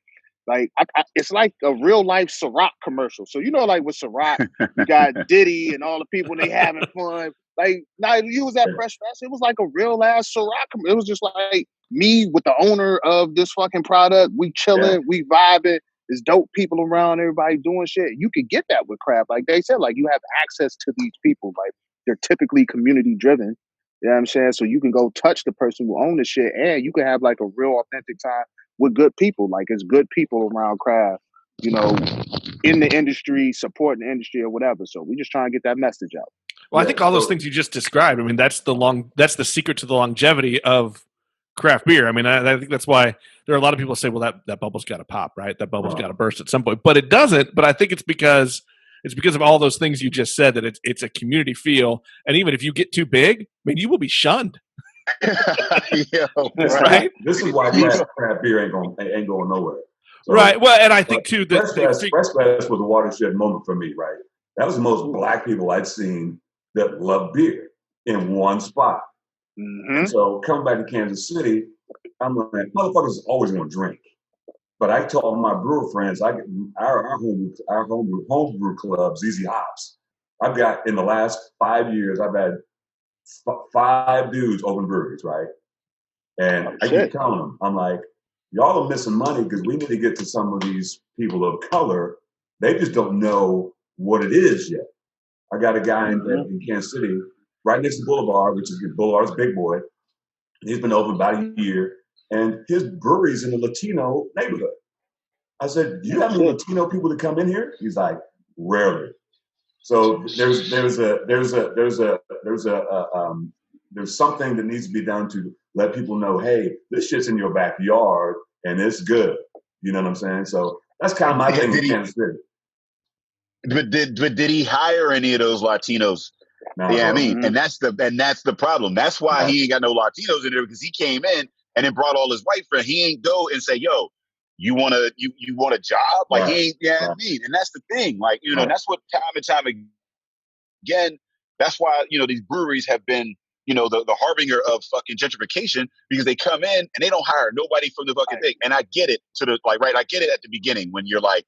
it's like a real life Ciroc commercial. So you know, like with Ciroc, you got Diddy and all the people they having fun. Like now, you was at Fresh Fest. It was like a real ass Ciroc. It was just like me with the owner of this fucking product. We chilling, we vibing. There's dope people around. Everybody doing shit. You could get that with craft. Like they said, like you have access to these people. Like they're typically community driven. You know what I'm saying? So you can go touch the person who owns the shit, and you can have like a real authentic time with good people. Like it's good people around craft, in the industry, supporting the industry or whatever. So we just trying to get that message out. Well, I think all those things you just described, I mean, that's the secret to the longevity of craft beer. I mean, I think that's why there are a lot of people say, well, that bubble's got to pop, right? That bubble's got to burst at some point, but it doesn't. But I think it's because of all those things you just said, that it's a community feel. And even if you get too big, I mean, you will be shunned. Right? This is why craft beer ain't going nowhere. So, right. Well, and I think too that Fresh Fest was a watershed moment for me, right? That was the most black people I'd seen that love beer in one spot. Mm-hmm. And so coming back to Kansas City, I'm like, motherfuckers always want to drink. But I told my brewer friends, our homebrew club, ZZ Hops, I've got in the last 5 years, I've had 5 dudes open breweries, right? And I keep telling them, I'm like, y'all are missing money because we need to get to some of these people of color. They just don't know what it is yet. I got a guy in Kansas City, right next to Boulevard, which is Boulevard's big boy. He's been open about a year, and his brewery's in the Latino neighborhood. I said, "Do you have any Latino people that come in here?" He's like, "Rarely." So there's something that needs to be done to let people know, hey, this shit's in your backyard and it's good. You know what I'm saying? So that's kind of my thing with Kansas City. But did he hire any of those Latinos? No. Yeah, I mean, and that's the problem. That's why he ain't got no Latinos in there, because he came in and then brought all his white friends. He ain't go and say, yo, you want a job? Like he ain't, I mean, and that's the thing. Like, that's what time and time again, that's why, these breweries have been, the harbinger of fucking gentrification, because they come in and they don't hire nobody from the fucking thing. And I get it I get it at the beginning when you're like,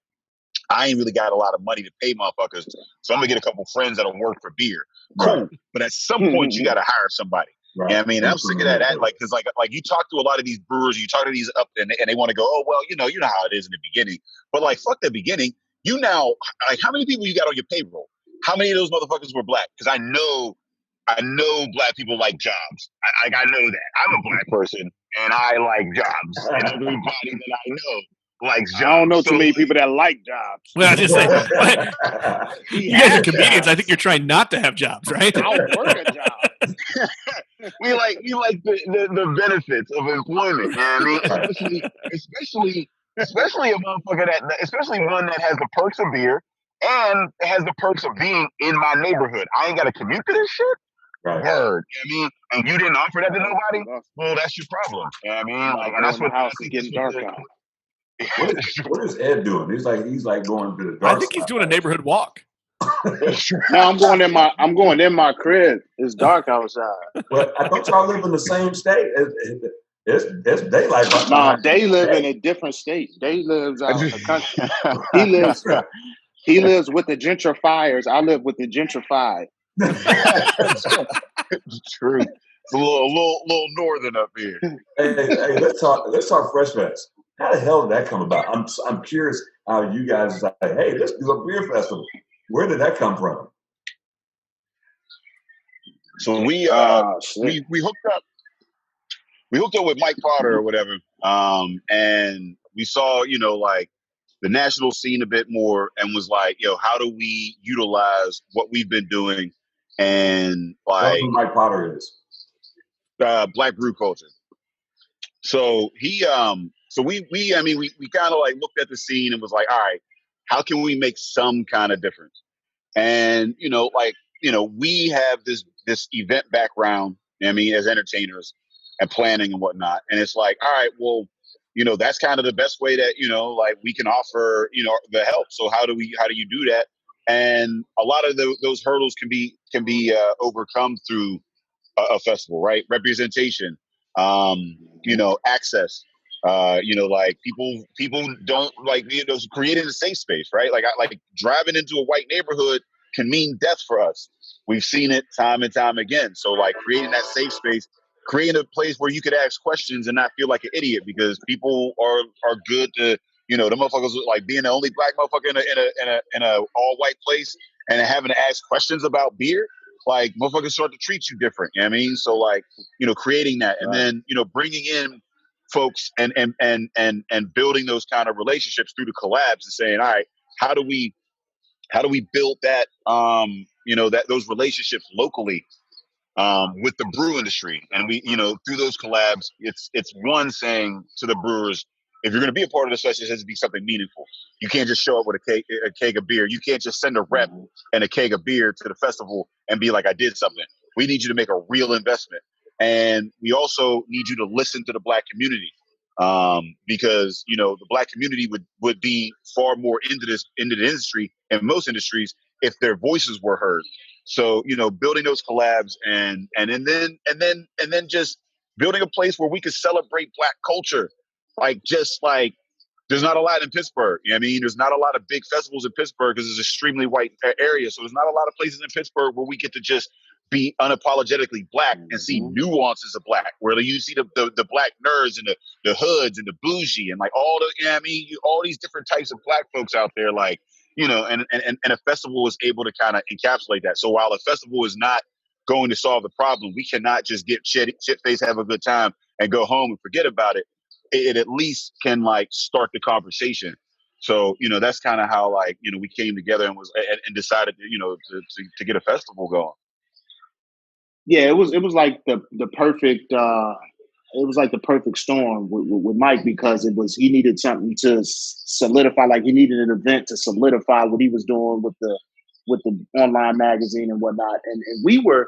I ain't really got a lot of money to pay motherfuckers, so I'm gonna get a couple friends that'll work for beer. Cool. Right. But at some point you gotta hire somebody. Right. And I mean, I'm sick of that. Cause like you talk to a lot of these brewers, you talk to these up and they want to go, oh well, you know how it is in the beginning. But like fuck the beginning. You now, like, how many people you got on your payroll? How many of those motherfuckers were black? Because I know black people like jobs. I know that. I'm a black person and I like jobs. And everybody that I know likes jobs. I don't know too many people that like jobs. Well, I just say, you guys are comedians. Jobs. I think you're trying not to have jobs, right? I don't work a job. we like the benefits of employment. You know what I mean? Especially a motherfucker especially one that has the perks of beer and has the perks of being in my neighborhood. I ain't got to commute to this shit. Right. Word. You know what I mean? And you didn't offer that to nobody? Well, that's your problem. You know what I mean? Like, and that's what house is getting dark out. What is Ed doing? He's like going to the dark. I think he's doing a neighborhood walk. No, I'm going in my crib. It's dark outside. But I thought y'all live in the same state. It's daylight. Nah, they live in a different state. They lives out in the country. He lives with the gentrifiers. I live with the gentrified. True. It's a little northern up here. Hey, let's talk Fresh Fest. How the hell did that come about? I'm curious how you guys like, hey, let's do a beer festival. Where did that come from? So we hooked up. We hooked up with Mike Potter or whatever, and we saw, like the national scene a bit more, and was like, how do we utilize what we've been doing, and like who Mike Potter is Black brew culture. So we kind of like looked at the scene and was like, all right, how can we make some kind of difference? And we have this event background. As entertainers and planning and whatnot, and it's like, all right, well, that's kind of the best way that like we can offer the help. So how do you do that? And a lot of those hurdles can be overcome through a festival, right? Representation, access. Like people don't like creating a safe space, right? Like driving into a white neighborhood can mean death for us. We've seen it time and time again. So like creating that safe space, creating a place where you could ask questions and not feel like an idiot, because people are good to, the motherfuckers like being the only black motherfucker in a all white place and having to ask questions about beer. Like motherfuckers start to treat you different. You know what I mean? So like, creating that, and then, bringing in folks and building those kind of relationships through the collabs and saying, all right, how do we build that, those relationships locally, with the brew industry. And we, through those collabs, it's one saying to the brewers, if you're going to be a part of this festival, it has to be something meaningful. You can't just show up with a keg of beer. You can't just send a rep and a keg of beer to the festival and be like, I did something. We need you to make a real investment. And we also need you to listen to the Black community, because, the Black community would be far more into the industry, and most industries, if their voices were heard. So, building those collabs and then just building a place where we could celebrate Black culture. There's not a lot in Pittsburgh. You know what I mean? There's not a lot of big festivals in Pittsburgh because it's an extremely white area. So there's not a lot of places in Pittsburgh where we get to just be unapologetically Black and see nuances of Black, where you see the Black nerds and the hoods and the bougie and like all the, all these different types of Black folks out there, like, and a festival is able to kind of encapsulate that. So while a festival is not going to solve the problem, we cannot just get shit face, have a good time and go home and forget about it. It at least can like start the conversation. So, that's kind of how like, we came together and decided to get a festival going. Yeah, it was like the perfect storm with Mike, because he needed something to solidify. Like he needed an event to solidify what he was doing with the online magazine and whatnot. And we're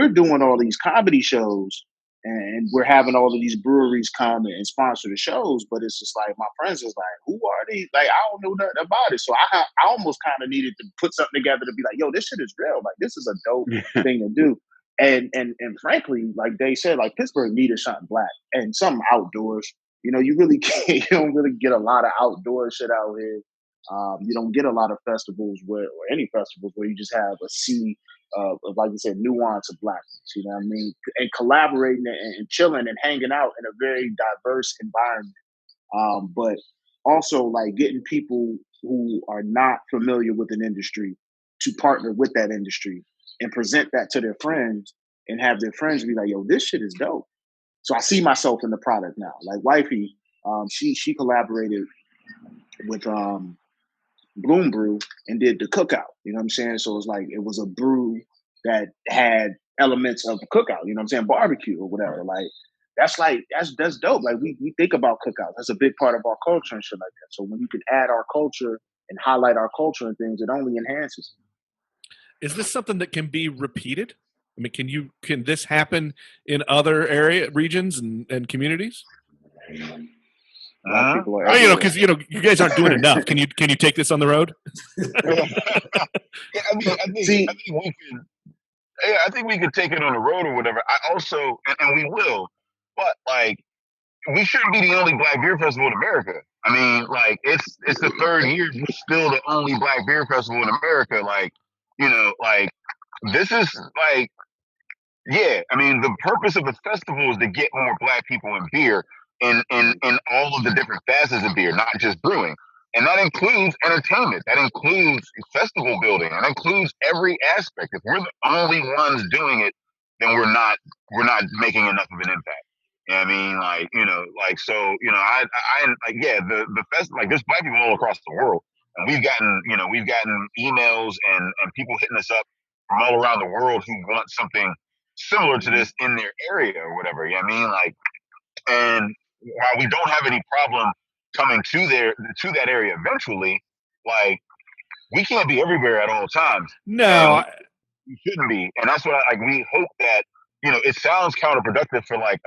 doing all these comedy shows, and we're having all of these breweries come and sponsor the shows. But it's just like, my friends is like, who are these? Like, I don't know nothing about it. So I almost kind of needed to put something together to be like, yo, this shit is real. Like, this is a dope thing to do. And frankly, like they said, like Pittsburgh needed something Black and something outdoors. You really can't. You don't really get a lot of outdoor shit out here. You don't get a lot of festivals or any festivals where you just have a sea of, like you said, nuance of Blackness. You know what I mean? And collaborating and chilling and hanging out in a very diverse environment. But also like getting people who are not familiar with an industry to partner with that industry and present that to their friends, and have their friends be like, yo, this shit is dope. So I see myself in the product now. Like wifey, she collaborated with Bloom Brew and did the cookout. You know what I'm saying? So it was a brew that had elements of cookout, you know what I'm saying? Barbecue or whatever. Like that's dope. Like we think about cookouts. That's a big part of our culture and shit like that. So when you can add our culture and highlight our culture and things, it only enhances. Is this something that can be repeated? I mean, can this happen in other regions and communities? Because you guys aren't doing enough. Can you take this on the road? Yeah, I think we could take it on the road or whatever. I also, and we will, but like, we shouldn't be the only Black beer festival in America. I mean, like, it's the third year, we're still the only Black beer festival in America. Like, like, this is like, Yeah, I mean, the purpose of the festival is to get more Black people in beer in all of the different facets of beer, not just brewing. And that includes entertainment. That includes festival building. That includes every aspect. If we're the only ones doing it, then we're not making enough of an impact. You know what I mean? Like, so, the fest, like, there's Black people all across the world. And we've gotten emails and people hitting us up from all around the world who want something similar to this in their area or whatever. You know what I mean? Like, and while we don't have any problem coming to that area eventually, like, we can't be everywhere at all times. No, we shouldn't be. And that's what we hope that, it sounds counterproductive for like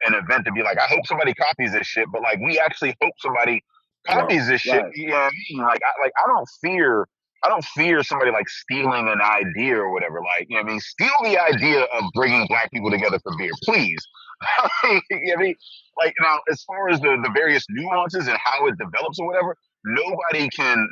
an event to be like, I hope somebody copies this shit, but like, we actually hope somebody copies this shit. You know what I mean? Like, I don't fear somebody like stealing an idea or whatever. Like, you know what I mean? Steal the idea of bringing Black people together for beer, please. You know what I mean? Like, now, as far as the various nuances and how it develops or whatever, nobody can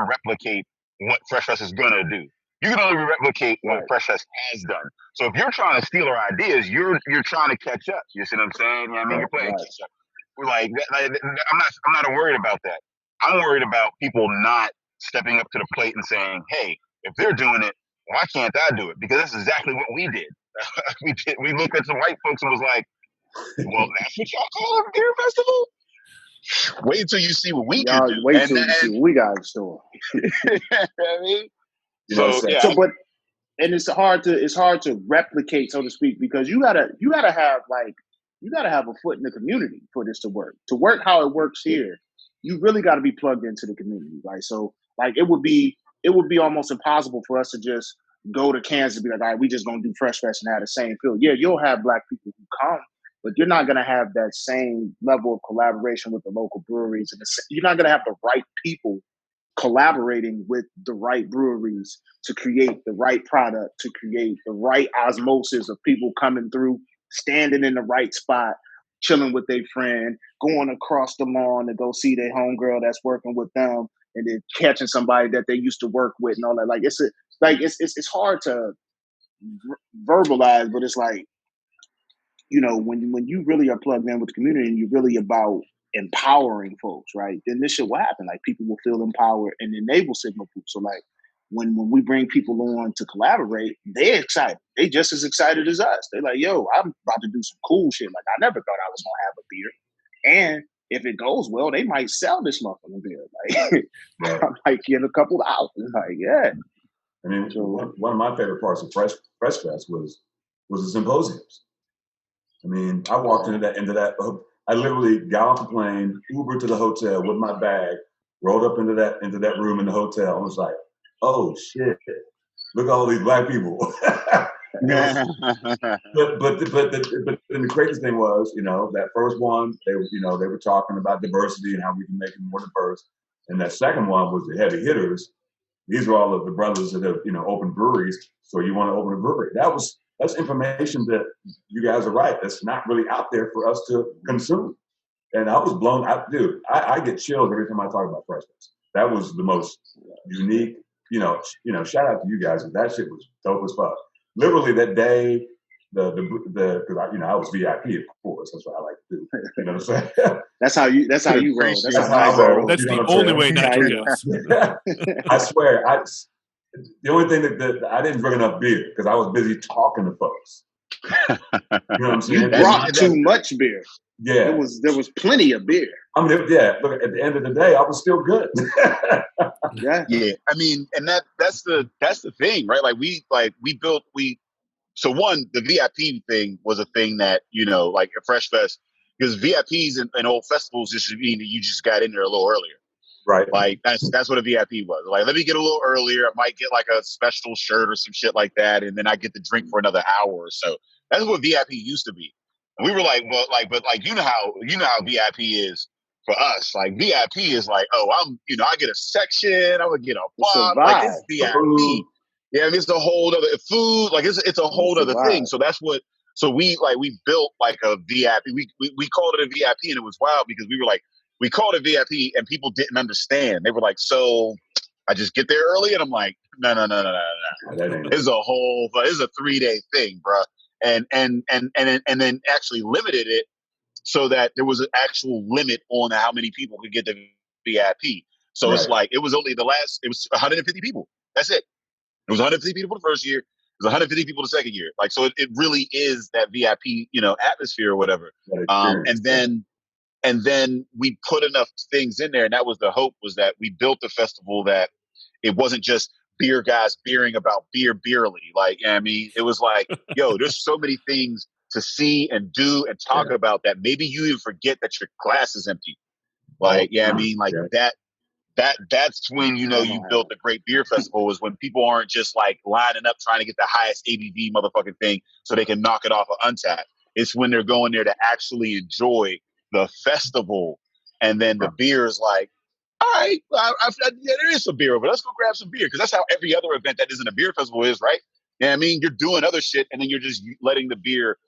replicate what Fresh Fest is gonna do. You can only replicate what Fresh Fest has done. So if you're trying to steal our ideas, you're trying to catch up. You see what I'm saying? You know what I mean? You're playing catch up. We're like, I'm not worried about that. I'm worried about people not stepping up to the plate and saying, hey, if they're doing it, why can't I do it? Because that's exactly what we did. We looked at some white folks and was like, well, that's what y'all call a beer festival? Wait until you see what we can do. Wait till you see what we got in store. You know what I mean? And it's hard to replicate, so to speak, because you gotta have a foot in the community for this to work. To work how it works here, you really got to be plugged into the community, right? So, like, it would be almost impossible for us to just go to Kansas and be like, all right, we just gonna do Fresh Fest and have the same feel. Yeah, you'll have Black people who come, but you're not gonna have that same level of collaboration with the local breweries, and you're not gonna have the right people collaborating with the right breweries to create the right product, to create the right osmosis of people coming through, standing in the right spot, chilling with their friend, going across the lawn to go see their homegirl that's working with them, and then catching somebody that they used to work with and all that. Like, it's hard to verbalize, but it's like, when you really are plugged in with the community and you're really about empowering folks, right? Then this shit will happen. Like, people will feel empowered and then they will signal people. So, like, when we bring people on to collaborate, they're excited. They just as excited as us. They're like, yo, I'm about to do some cool shit. Like, I never thought I was gonna have a beer. And if it goes well, they might sell this motherfucking beer. Like, I might get a couple of hours. Like, yeah. I mean, one of my favorite parts of Fresh Fest was the symposiums. I mean, I walked into that. I literally got off the plane, Ubered to the hotel with my bag, rolled up into that room in the hotel. I was like, oh shit, look at all these Black people. But the craziest thing was, that first one, they were talking about diversity and how we can make it more diverse. And that second one was the heavy hitters. These are all of the brothers that have, opened breweries. So you want to open a brewery. That's information that you guys are right. That's not really out there for us to consume. And I was blown out. Dude, I get chills every time I talk about Fresh Fest. That was the most unique, shout out to you guys. That shit was dope as fuck. Literally that day, because I was VIP, of course. That's what I like to do. You know what I'm saying? That's how you roll. That's how I roll. That's the only way Nigel goes. I swear, the only thing that I didn't drink enough beer because I was busy talking to folks. You know what I'm saying? You brought too much beer. Yeah, there was plenty of beer. I mean, yeah. Look, at the end of the day, I was still good. Yeah. I mean, and that's the thing, right? So one, the VIP thing was a thing that, like at Fresh Fest, because VIPs and old festivals just mean that you just got in there a little earlier. Right. Like that's what a VIP was. Like, let me get a little earlier. I might get like a special shirt or some shit like that, and then I get to drink for another hour or so. That's what VIP used to be. And we were like, well, like, but like, you know how VIP is for us. Like, VIP is like, oh, I get a section. I'm gonna get a bar. Like, it's VIP. Yeah, I mean, it's a whole other food. Like, it's a whole other thing. So that's what. So we built like a VIP. We called it a VIP, and it was wild because we were like, we called it VIP, and people didn't understand. They were like, so I just get there early, and I'm like, no. It's a 3-day thing, bro. and then actually limited it so that there was an actual limit on how many people could get the VIP. So it's like it was 150 people. That's it. It was 150 people the first year. It was 150 people the second year. Like, so it really is that VIP, atmosphere or whatever. And then we put enough things in there, and that was the hope, was that we built a festival that it wasn't just beer guys beering about beerly. Like, I mean, it was like, yo, there's so many things to see and do and talk about that maybe you even forget that your glass is empty. Like, that's when you built a great beer festival, is when people aren't just like lining up trying to get the highest ABV motherfucking thing so they can knock it off of Untapped. It's when they're going there to actually enjoy the festival, and then the beer is like, all right, there is some beer over. Let's go grab some beer, because that's how every other event that isn't a beer festival is, right? Yeah, I mean, you're doing other shit, and then you're just letting the beer,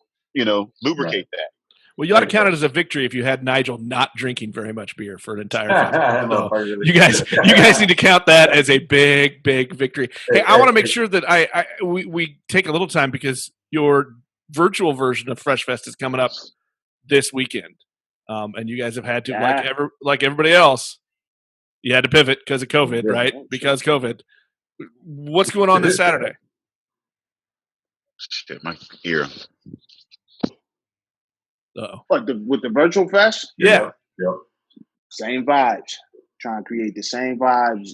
lubricate that. Well, you ought to count it as a victory if you had Nigel not drinking very much beer for an entire festival. So you guys need to count that as a big, big victory. Hey, I want to make sure that we take a little time, because your virtual version of Fresh Fest is coming up this weekend, and you guys have had to, like everybody else, you had to pivot because of COVID, right? Because COVID. What's going on this Saturday? Shit, my ear. What, with the virtual fest? Yeah. Yep. Same vibes. Trying to create the same vibes.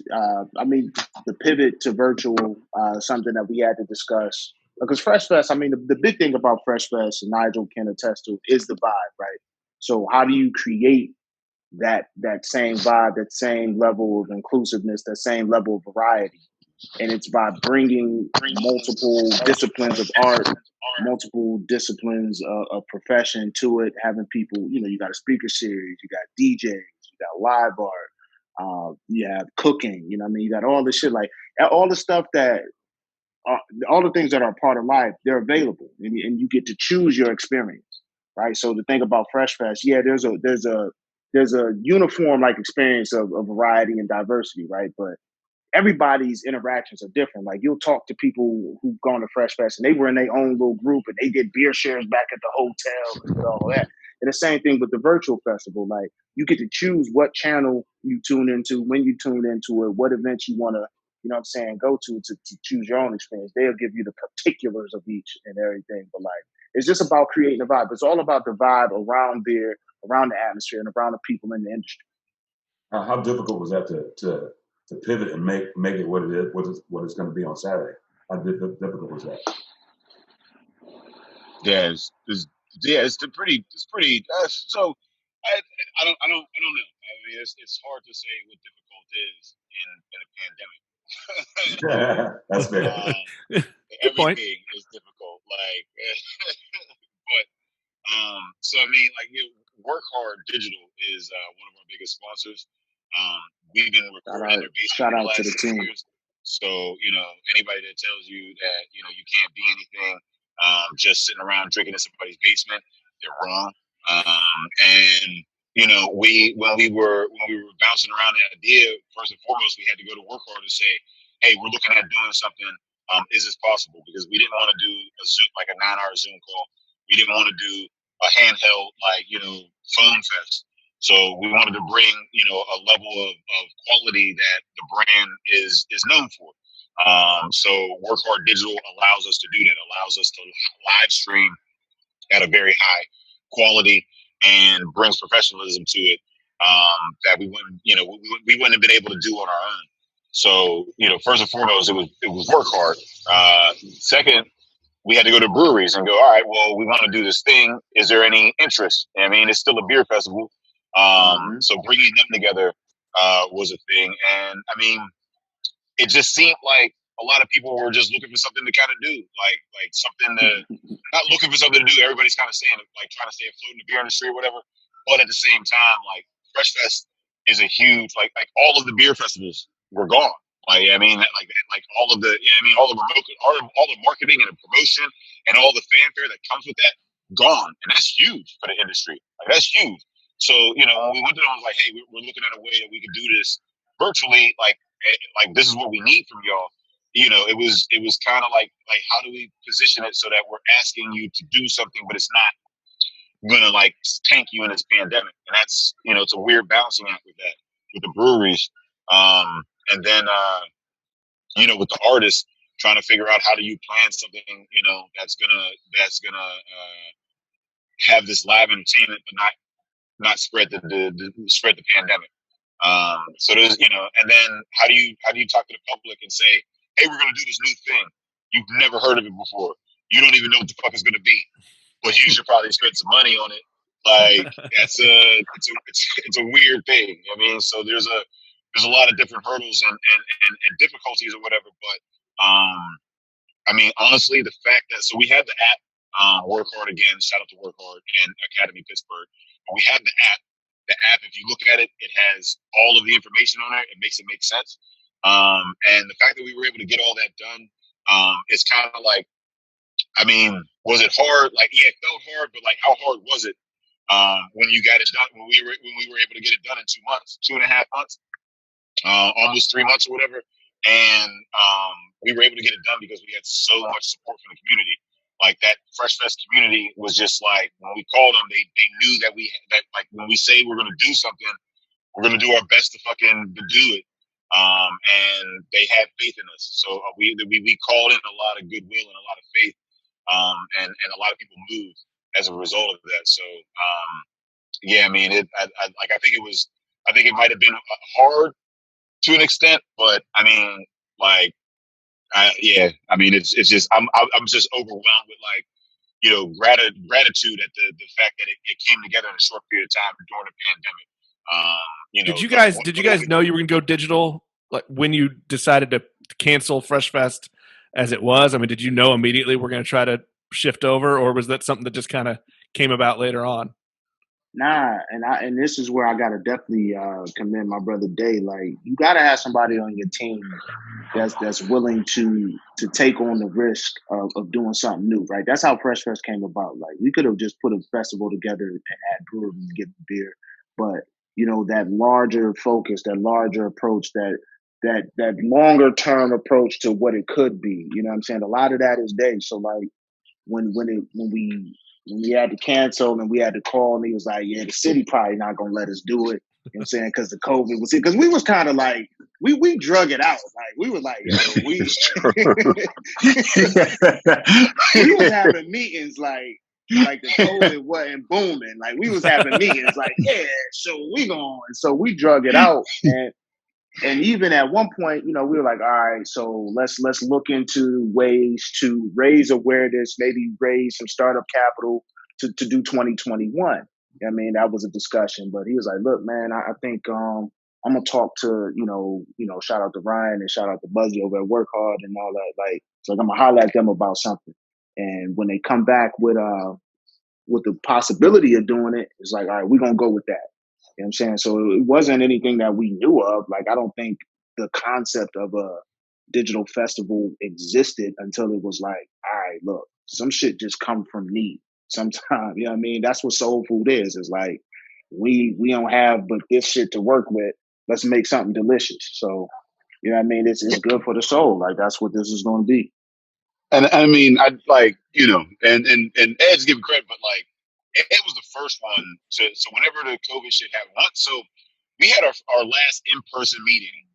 I mean, the pivot to virtual, something that we had to discuss. Because Fresh Fest, I mean, the big thing about Fresh Fest, and Nigel can attest to, is the vibe, right? So how do you create that same vibe, that same level of inclusiveness, that same level of variety? And it's by bringing multiple disciplines of art, multiple disciplines of profession to it, having people, you got a speaker series, you got DJs, you got live art, you have cooking, you got all this shit, like all the stuff that, all the things that are part of life, they're available, and you get to choose your experience, right? So the thing about Fresh Fest, there's a uniform like experience of variety and diversity, right? But everybody's interactions are different. Like, you'll talk to people who've gone to Fresh Fest and they were in their own little group and they did beer shares back at the hotel and all that. And the same thing with the virtual festival. Like, you get to choose what channel you tune into, when you tune into it, what events you want to, go to choose your own experience. They'll give you the particulars of each and everything. But like, it's just about creating a vibe. It's all about the vibe around beer, around the atmosphere, and around the people in the industry. How difficult was that to pivot and make it what it is, what it's going to be on Saturday? How difficult was that? Yeah, it's pretty. So I don't know. I mean, it's hard to say what difficult is in a pandemic. That's fair. Everything is difficult. Like, but so I mean, like, Work Hard Digital is one of our biggest sponsors. We've been recording their basement shout out for the to the last 6 team. years. So, anybody that tells you that, you can't be anything just sitting around drinking in somebody's basement, they're wrong. And when we were bouncing around the idea, first and foremost, we had to go to Work Hard and say, hey, we're looking at doing something. Is this possible? Because we didn't want to do a Zoom, like a 9-hour Zoom call. We didn't want to do a handheld, phone fest. So we wanted to bring, a level of quality that the brand is known for. So Work Hard Digital allows us to do that, allows us to live stream at a very high quality and brings professionalism to it that we wouldn't have been able to do on our own. So, first and foremost, it was Work Hard. Second, we had to go to breweries and go, all right, well, we want to do this thing. Is there any interest? I mean, it's still a beer festival. So bringing them together was a thing. And I mean, it just seemed like a lot of people were just looking for something to kind of do, like something to, not looking for something to do. Everybody's kind of saying, like, trying to stay afloat in the beer industry or whatever. But at the same time, like, Fresh Fest is a huge, like all of the beer festivals were gone. Like, I mean, like all of the, all the marketing and the promotion and all the fanfare that comes with that, gone. And that's huge for the industry. Like, that's huge. So, when we went to them, I was like, hey, we're looking at a way that we could do this virtually. Like, this is what we need from y'all. it was kind of like how do we position it so that we're asking you to do something, but it's not gonna like tank you in this pandemic. And that's, it's a weird balancing act with that, with the breweries. And then, with the artists trying to figure out how do you plan something, that's gonna have this live entertainment, but not spread spread the pandemic. So there's, and then how do you talk to the public and say, hey, we're going to do this new thing. You've never heard of it before. You don't even know what the fuck it's going to be, but you should probably spend some money on it. Like it's a weird thing. I mean, so there's a lot of different hurdles and difficulties or whatever. But I mean, honestly, the fact that we had the app, Work Hard again. Shout out to Work Hard and Academy Pittsburgh. But we had the app. The app, if you look at it, it has all of the information on it. It makes it make sense. And the fact that we were able to get all that done, it's kind of like, I mean, was it hard? Like, yeah, it felt hard, but like, how hard was it when you got it done? When we were able to get it done in 2 months, 2.5 months, almost 3 months or whatever, and we were able to get it done because we had so much support from the community. Like that Fresh Fest community was just like, when we called them, they knew that like when we say we're going to do something, we're going to do our best to do it. And they had faith in us. So we called in a lot of goodwill and a lot of faith. And a lot of people moved as a result of that. So, yeah, I mean, I think it might've been hard to an extent, but I mean, like, I mean, it's just, I'm just overwhelmed with like, gratitude at the fact that it came together in a short period of time during the pandemic. Did you guys know you were going to go digital, like when you decided to cancel Fresh Fest as it was? I mean, did you know immediately we're going to try to shift over, or was that something that just kind of came about later on? Nah, and this is where I gotta definitely commend my brother Day. Like, you gotta have somebody on your team that's willing to take on the risk of doing something new, right? That's how Fresh Fest came about. Like, we could have just put a festival together and had brewers and get beer, but that larger focus, that larger approach, that longer term approach to what it could be. You know what I'm saying? A lot of that is Day. So like when we had to cancel and we had to call, and he was like, yeah, the city probably not going to let us do it. You know what I'm saying? Because the COVID was here. Because we was kind of like, we drug it out. Like, we were like, we was having meetings like the COVID wasn't booming. Like, we was having meetings like, yeah, so we going. So we drug it out. And even at one point, we were like, all right, so let's look into ways to raise awareness, maybe raise some startup capital to do 2021. I mean, that was a discussion, but he was like, look, man, I think I'm gonna talk to, shout out to Ryan and shout out to Buzzy over at Work Hard and all that. Like, so I'm gonna holler at them about something. And when they come back with the possibility of doing it, it's like, all right, we're gonna go with that. You know what I'm saying? So it wasn't anything that we knew of. Like, I don't think the concept of a digital festival existed until it was like, all right, look, some shit just come from need sometimes. You know what I mean? That's what soul food is. It's like, we don't have but this shit to work with. Let's make something delicious. So, you know what I mean? It's good for the soul. Like, that's what this is going to be. And I mean, I like, and Ed's giving credit, but like, it was the first one so whenever the COVID shit happened. So we had our last in-person meeting,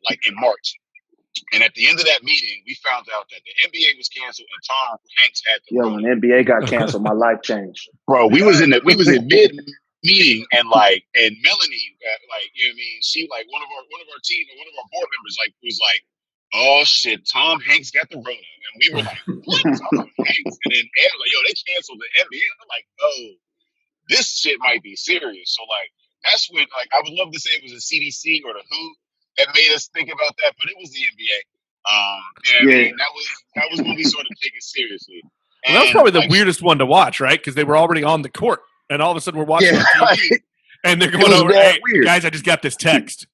like in March. And at the end of that meeting, we found out that the NBA was canceled and Tom Hanks had to when the NBA got canceled, my life changed. Bro, we was in mid meeting and Melanie, like, you know what I mean? She like one of our team and one of our board members was like, oh shit, Tom Hanks got the Rona. And we were like, what? Tom Hanks? And then Ed was like, yo, they canceled the NBA. And I'm like, oh, this shit might be serious. So like, that's when, like, I would love to say it was the CDC or the WHO that made us think about that, but it was the NBA. I mean, that was when we sort of take it seriously. Well, that was probably the weirdest one to watch, right? Because they were already on the court, and all of a sudden we're watching on TV, and they're going over, hey, guys, I just got this text.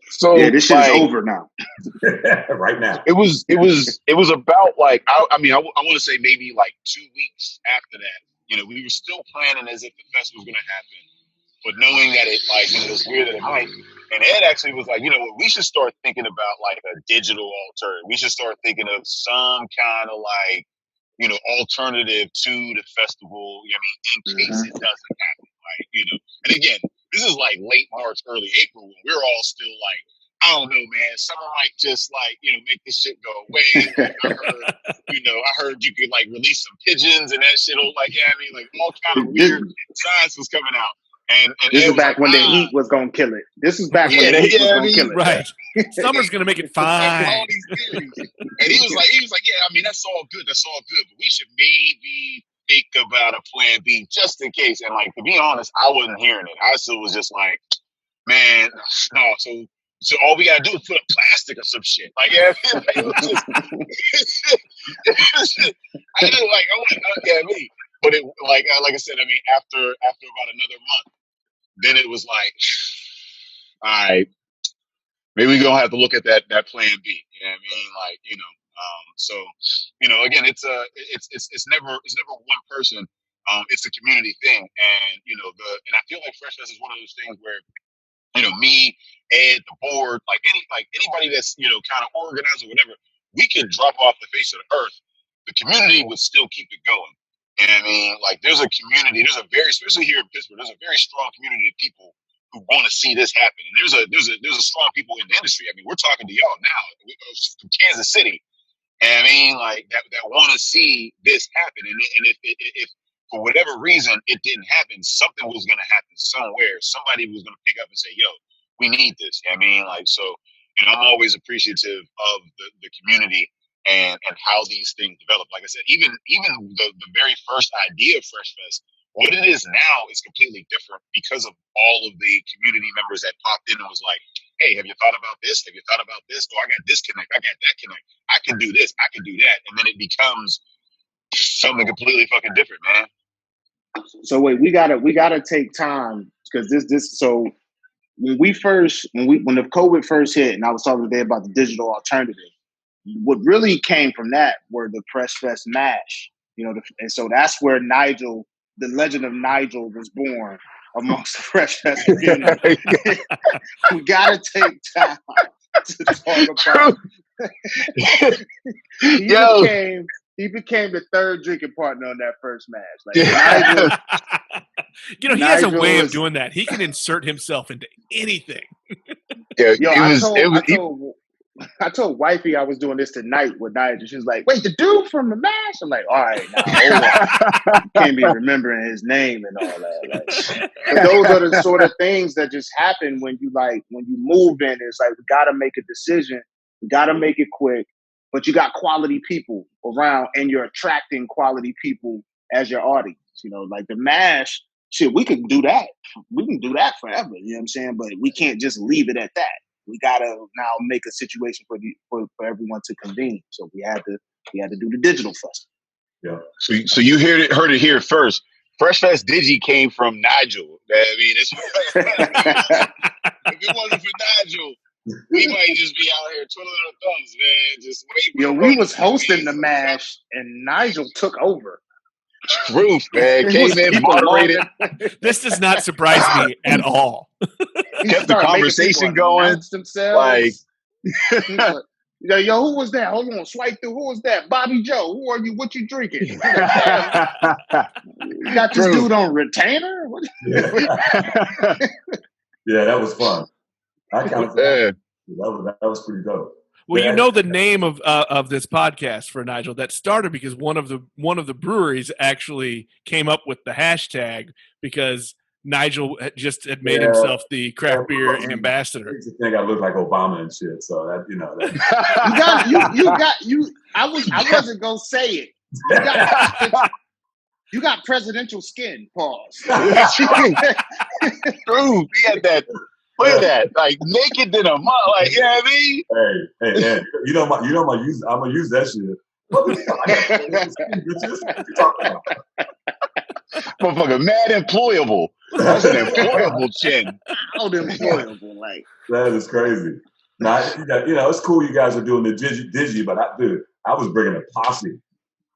So this shit's over now. Right now. It was about like I want to say maybe like 2 weeks after that. We were still planning as if the fest was going to happen, but knowing that it like it was weird that it might. And Ed actually was like, we should start thinking about like a digital alternative. We should start thinking of some kind of like, alternative to the festival. In case it doesn't happen, And again, this is like late March, early April when we're all still like, I don't know, man. Summer might just like, make this shit go away. Like, I heard you could like release some pigeons and that shit. Like all kind of weird science was coming out. And this is back when the heat was gonna kill it. This is back when the heat was gonna kill it. Right. Summer's gonna make it fine. All these theories. And he was like, yeah, that's all good. That's all good. But we should maybe think about a plan B just in case. And like, to be honest, I wasn't hearing it. I still was just like, man, no. So all we gotta do is put up plastic or some shit. Like, yeah, it was just, I know, like, I went, but it, like I said, after about another month, then it was like, all right, maybe we're gonna have to look at that plan B. So again, it's never one person. It's a community thing, and and I feel like Fresh Fest is one of those things where me, Ed, the board, anybody that's kind of organized or whatever, we could drop off the face of the earth. The community would still keep it going. And there's a community. Especially here in Pittsburgh, there's a very strong community of people who want to see this happen. And there's a strong people in the industry. We're talking to y'all now from Kansas City. And that want to see this happen. And if for whatever reason it didn't happen, something was going to happen somewhere. Somebody was going to pick up and say, "Yo, we need this." So I'm always appreciative of the community and how these things develop. Like I said, even the very first idea of Fresh Fest, what it is now is completely different because of all of the community members that popped in and was like, "Hey, have you thought about this? Have you thought about this? Oh, I got this connect. I got that connect. I can do this. I can do that." And then it becomes something completely fucking different, man. So wait, we gotta take time because this. So when the COVID first hit, and I was talking today about the digital alternative, what really came from that were the Fresh Fest Mash. And so that's where Nigel, the legend of Nigel, was born amongst the Fresh Fest community. We gotta take time to talk about. He became the third drinking partner on that first match. Nigel, he has a way of doing that. He can insert himself into anything. I told wifey I was doing this tonight with Nigel. She was like, "Wait, the dude from the Mash?" I'm like, "All right, now hold on. Can't be remembering his name and all that." Those are the sort of things that just happen when you move in. It's like we got to make a decision. We got to make it quick. But you got quality people around, and you're attracting quality people as your audience. Like the Mash, shit, we can do that. We can do that forever. You know what I'm saying? But we can't just leave it at that. We gotta now make a situation for everyone to convene. So we had to do the digital festival. Yeah. So you heard it here first. Fresh Fest Digi came from Nigel. If it wasn't for Nigel, we might just be out here twiddling our thumbs, man. Just waiting. We was hosting the Mash, and Nigel took over. Truth, man. Came in, moderated. This does not surprise me at all. Kept the conversation going. Yo, who was that? Hold on, swipe through. Who was that? Bobby Joe. Who are you? What you drinking? You got this dude on retainer? Yeah, that was fun. That was pretty dope. Well, the name of this podcast for Nigel that started because one of the breweries actually came up with the hashtag because Nigel had made himself the craft beer ambassador. I think I look like Obama and shit, so that I wasn't gonna say it. You got presidential skin. Pause. True. He had that. Look at that, like naked in a mud, like you know what I mean? Hey, you know my use. I'm gonna use that shit. What you talking about? Motherfucker, mad employable. That's an employable chin. How employable, like that is crazy. Now, it's cool you guys are doing the digi, but I was bringing a posse.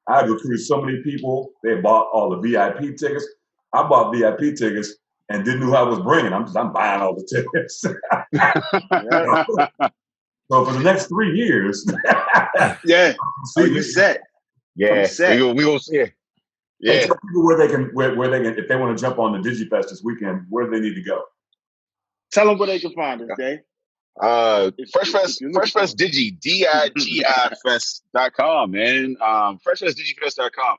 I recruited so many people. They bought all the VIP tickets. I bought VIP tickets. and didn't know who I was bringing. I'm buying all the tickets. So for the next 3 years, yeah, you set. Yeah, we will see it. Yeah. Hey, tell people where they can, if they want to jump on the digi-fest this weekend, where do they need to go? Tell them where they can find us, Dave. Freshfest Digi, digifest.com, man. Freshfestdigifest.com.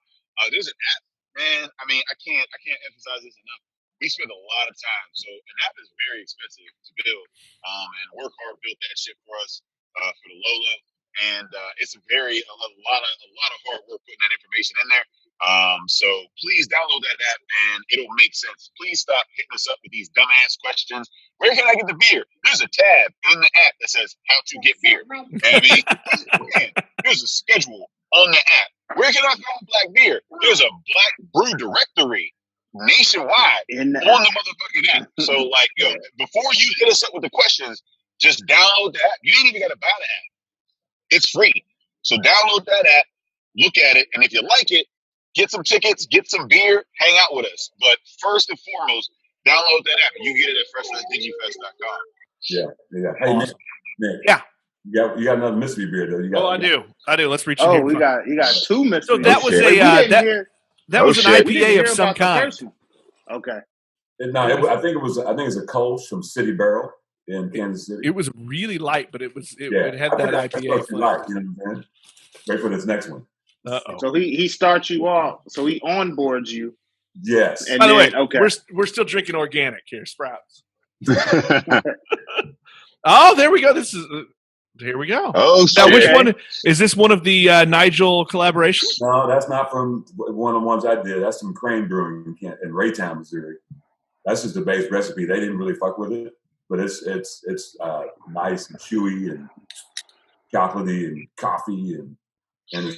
There's an app, man. I mean, I can't emphasize this enough. We spend a lot of time, so an app is very expensive to build. And Work Hard built that shit for us for the Lola, and it's a lot of hard work putting that information in there. So please download that app, and it'll make sense. Please stop hitting us up with these dumbass questions. Where can I get the beer? There's a tab in the app that says how to get beer. And I mean, there's a schedule on the app. Where can I find black beer? There's a black brew directory nationwide on the motherfucking app. So, like, yo, before you hit us up with the questions, just download the app. You ain't even got to buy the app. It's free. So download that app, look at it, and if you like it, get some tickets, get some beer, hang out with us. But first and foremost, download that app, and you get it at freshfestdigifest.com. Yeah. Hey, awesome. Nick. Yeah. You got another mystery beer though. I do. Let's reach. Oh, you got 2 mystery. So that was that was an IPA of some kind. Okay. No, I think it's a Kolsch from City Barrel in Kansas City. It was really light, but it had that IPA flavor. You know what I'm saying? Wait for this next one. Uh-oh. So he starts you off. So he onboards you. Yes. By the way, okay, we're still drinking organic here, Sprouts. Oh, there we go. Here we go. Oh, now, which one is this? One of the Nigel collaborations? No, that's not from one of the ones I did. That's from Crane Brewing in Raytown, Missouri. That's just the base recipe. They didn't really fuck with it, but it's nice and chewy and chocolatey and coffee and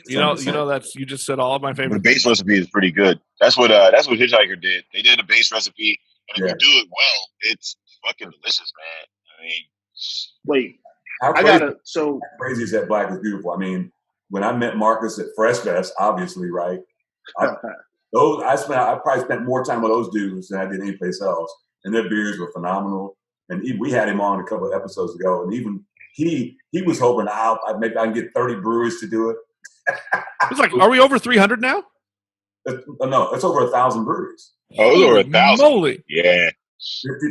you know that's you just said all of my favorite. The base recipe is pretty good. That's what Hitchhiker did. They did a base recipe, and if you do it well, it's fucking delicious, man. I mean, wait. How crazy is that Black is Beautiful? I mean, when I met Marcus at Fresh Fest, obviously, right? I probably spent more time with those dudes than I did any place else, and their beers were phenomenal. And we had him on a couple of episodes ago, and even he was hoping maybe I can get 30 breweries to do it. It's like, are we over 300 now? No, it's over 1,000 breweries. Oh, it's over 1,000. Moly. Yeah.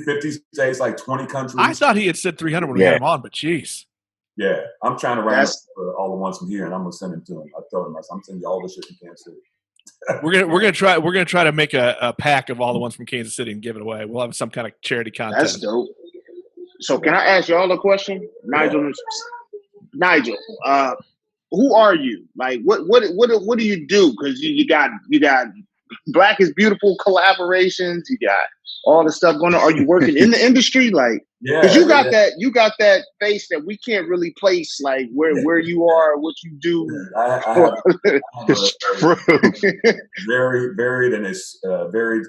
50 states, like 20 countries. I thought he had said 300 when we had him on, but jeez. Yeah, I'm trying to round up all the ones from here, and I'm gonna send them to him. I told him I'm sending you all the shit from Kansas City. We're gonna try to make a pack of all the ones from Kansas City and give it away. We'll have some kind of charity contest. That's dope. So can I ask you all a question, Nigel? Nigel, who are you? Like, what do you do? Because you got Black is Beautiful collaborations. You got all the stuff going on. Are you working in the industry? Like, because you got that face that we can't really place, like where you are, what you do. I have a very varied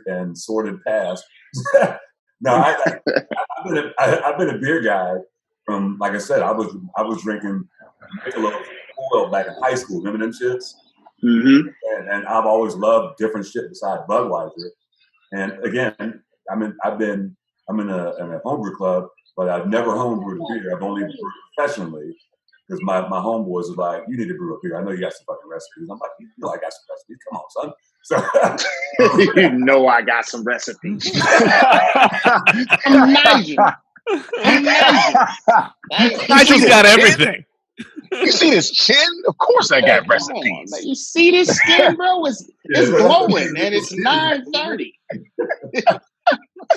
and sordid past. No, I've been a beer guy from, like I said, I was drinking Michelob Oil back in high school. Remember them shits? Mm-hmm. And I've always loved different shit besides Budweiser. And again, I'm in a homebrew club, but I've never homebrewed a beer. I've only brewed professionally because my homeboys are like, you need to brew a beer. I know you got some fucking recipes. I'm like, you know I got some recipes. Come on, son. So you know I got some recipes. Nigel's got everything. You see this chin? Of course I got recipes. Like, you see this skin, bro? It's glowing, and it's 9:30.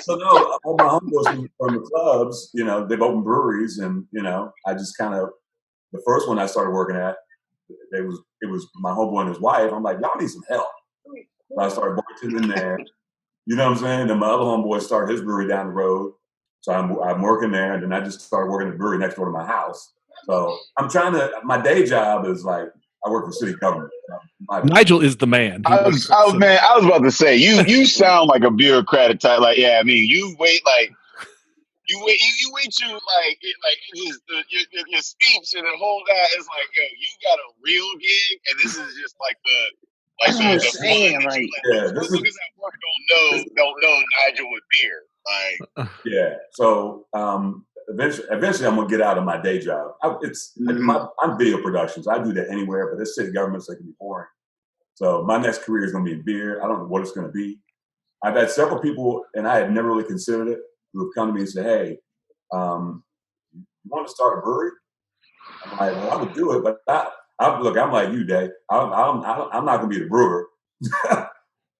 So no, all my homeboys from the clubs, you know, they've opened breweries, and you know, I just kind of the first one I started working at, it was my homeboy and his wife. I'm like, y'all need some help. So I started bartending there. You know what I'm saying? Then my other homeboy started his brewery down the road, so I'm working there, and then I just started working at the brewery next door to my house. So I'm trying to. My day job is like I work for city government. Nigel is the man. I was about to say you sound like a bureaucratic type. Like, yeah, I mean, you wait to your speech and the whole guy is like, yo, you got a real gig, and this is just like the That's what I'm saying. Like, niggas at work don't know Nigel with beer. Like, yeah. So eventually, I'm gonna get out of my day job. I'm video productions. I do that anywhere, but this city government's like can be boring. So my next career is gonna be in beer. I don't know what it's gonna be. I've had several people, and I had never really considered it, who have come to me and said, "Hey, you want to start a brewery?" I'm like, "Well, I would do it, but look, I'm like you, Dave. I'm not gonna be the brewer.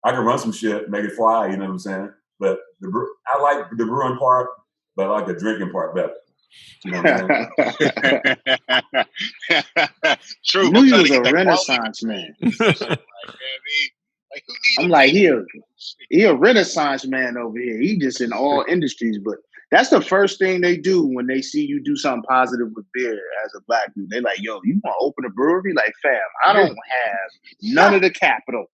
I can run some shit, make it fly. You know what I'm saying? But I like the brewing part, but I like the drinking part better. You know what I'm saying? True. I knew he was a Renaissance man. I'm like, he a Renaissance man over here. He just in all industries, but that's the first thing they do when they see you do something positive with beer as a black dude. They like, yo, you want to open a brewery? Like, fam, I don't have none of the capital.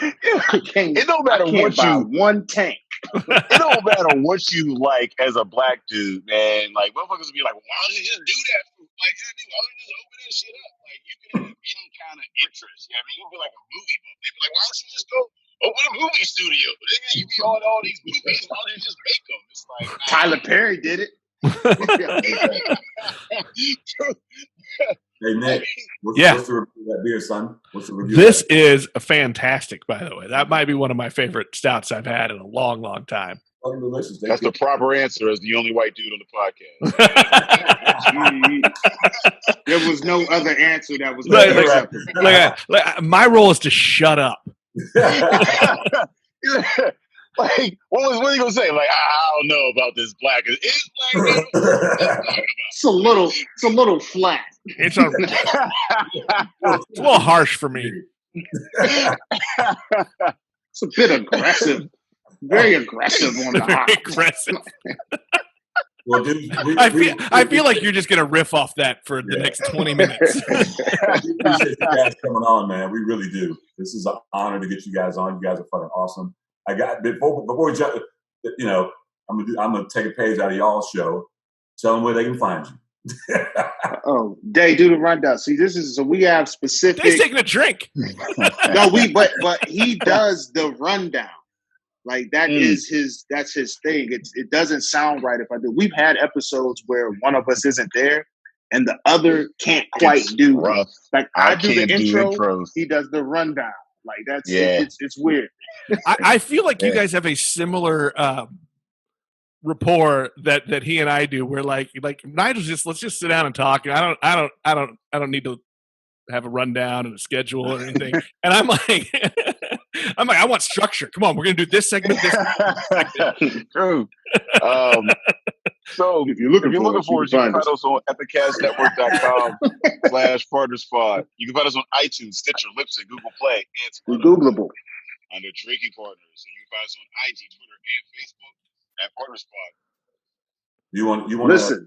It don't matter what you one tank. It don't matter what you like as a black dude, man. Like motherfuckers will be like, well, why don't you just do that? Like, yeah, dude, why don't you just open that shit up? Like, you can have any kind of interest. You know what I mean? You can be like a movie buff. They'd be like, why don't you just go open a movie studio? They're gonna give you all these movies. Why don't you just make them? It's like Tyler Perry did it. Hey, Nick, what's the review of that beer, son? What's the review? This is a fantastic, by the way. That might be one of my favorite stouts I've had in a long, long time. Delicious. That's the proper answer as the only white dude on the podcast. There was no other answer that was my role is to shut up. Like, what are you gonna say? Like, I don't know about this black. It's black. It's a little flat. It's a little harsh for me. It's a bit aggressive. Very aggressive on the hops. Aggressive. Well, dude, I feel like you're just gonna riff off that for the next 20 minutes. We appreciate you guys coming on, man. We really do. This is an honor to get you guys on. You guys are fucking awesome. I got before we jump. You know, I'm gonna take a page out of y'all's show. Tell them where they can find you. Oh, Dave, do the rundown. See, so we have specific. Dave's taking a drink. No, but he does the rundown. Like that's his thing. It doesn't sound right if I do. We've had episodes where one of us isn't there and the other can't quite do. Rough. Like I do the intro, he does the rundown. Like that's it's weird. I feel like you guys have a similar rapport that he and I do. Where like Nigel's let's just sit down and talk. I don't need to have a rundown and a schedule or anything. And I'm like, I want structure. Come on, we're gonna do this segment. This segment. True. So if you're looking for us, you can find us on epicastnetwork.com/partnerspot. You can find us on iTunes, Stitcher, Lipsync, Google Play, and Googleable under Drinking Partners. And you can find us on IG, Twitter, and Facebook at PartnerSpot. You want listen,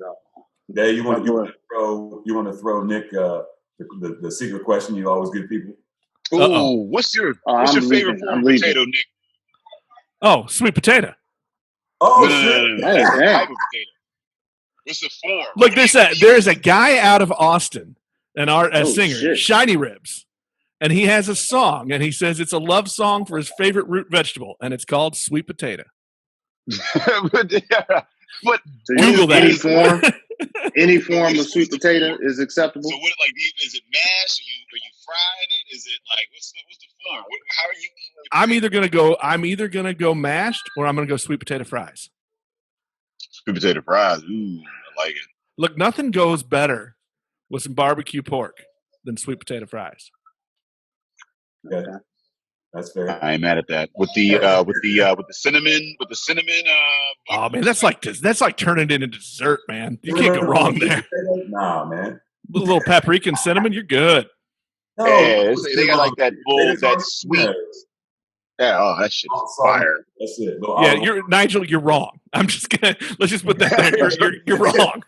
Dave, you want to throw Nick the secret question you always give people? Oh, what's your favorite form of potato, Nick? Oh, sweet potato. Oh, shit. Type of potato. What's the form? Look, there's a guy out of Austin, a singer, shit. Shiny Ribs, and he has a song, and he says it's a love song for his favorite root vegetable, and it's called sweet potato. but Google that. Any form of sweet potato is acceptable. So what, like, is it mashed? Are you frying it? Is it like what's the form? How are you eating it? I'm either gonna go mashed or I'm gonna go sweet potato fries. Sweet potato fries. Ooh, I like it. Look, nothing goes better with some barbecue pork than sweet potato fries. Yeah, that's fair. I ain't mad at that. With the cinnamon. Oh man, that's like turning it into dessert, man. You can't go wrong there. Nah, man. A little paprika and cinnamon, you're good. No, yeah, they got like that sweet. Yeah, oh, that shit's fire. That's it. Yeah, Nigel, you're wrong. Let's just put that there. You're wrong.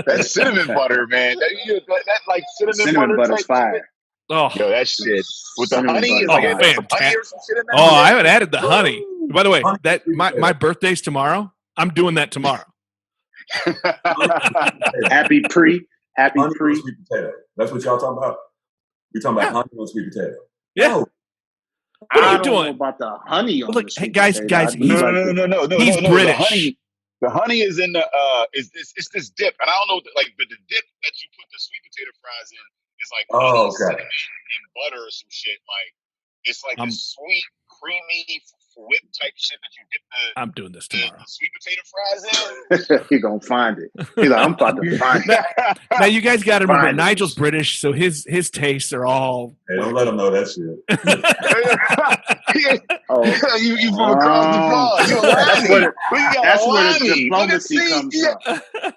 That cinnamon butter, man. That like cinnamon butter's fire. Oh, yo, that shit with the honey. I haven't added the honey. By the way, my birthday's tomorrow. I'm doing that tomorrow. Happy pre. Sweet potato. That's what y'all talking about. We talking about honey on sweet potato. Yeah. What are you I don't doing? know about the honey on Look, the hey, sweet guys, potato. guys, I do he's- like it. He's British. The honey is in the it's this dip, and I don't know but the dip that you put the sweet potato fries in is like honey, cinnamon, and butter or some shit. Like it's like this sweet, creamy whip type shit that you dip I'm doing this tomorrow. the sweet potato fries in. He gonna find it. He's like, I'm about to find it. Now you guys got to remember, Fine. Nigel's British, so his tastes are all. Hey, don't let him know that shit. You from across the pond. You're that's where the diplomacy comes from.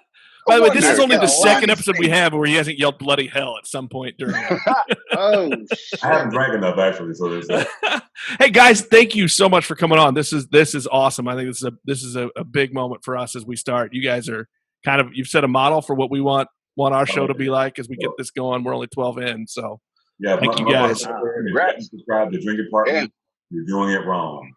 By the way, this is only the second episode we have where he hasn't yelled bloody hell at some point during it. Oh, shit. I haven't drank enough actually, so there's that. Hey guys, thank you so much for coming on. This is awesome. I think this is a big moment for us as we start. You guys are you've set a model for what we want our show to be like as we get this going. We're only 12 in, so thank you guys. Subscribe to Drink It Partner. You're doing it wrong.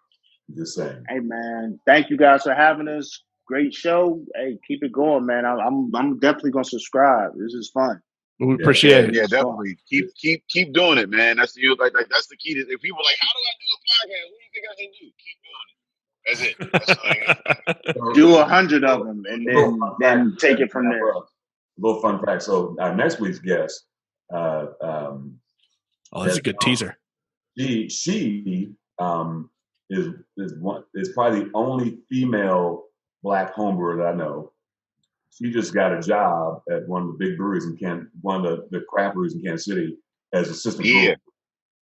I'm just saying. Hey man, thank you guys for having us. Great show. Hey, keep it going, man. I'm definitely gonna subscribe. This is fun. We appreciate it. Yeah, definitely. Keep doing it, man. That's the that's the key to if people are like, how do I do a podcast? What do you think I should do? Keep doing it. That's it. Do 100 of them and then take it from there. A little fun fact. So our next week's guest, That's a good teaser. She is probably the only female Black homebrewer that I know. She just got a job at one of the big breweries one of the craft breweries in Kansas City as assistant brewer.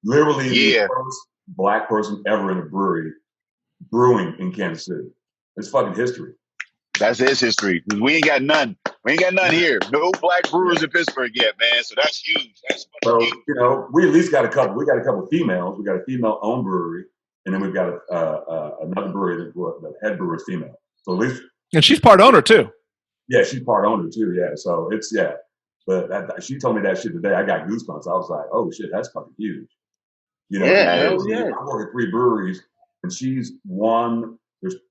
Literally the first Black person ever in a brewery brewing in Kansas City. It's fucking history. That's his history. We ain't got none. We ain't got none here. No Black brewers in Pittsburgh yet, man. So that's huge. That's so huge. We at least got a couple. We got a couple of females. We got a female-owned brewery, and then we've got another brewery that the head brewer is female. So at least, and she's part owner too. Yeah, she's part owner too. Yeah, so it's But she told me that shit today. I got goosebumps. I was like, oh shit, that's fucking huge. I work at 3 breweries, and she's one.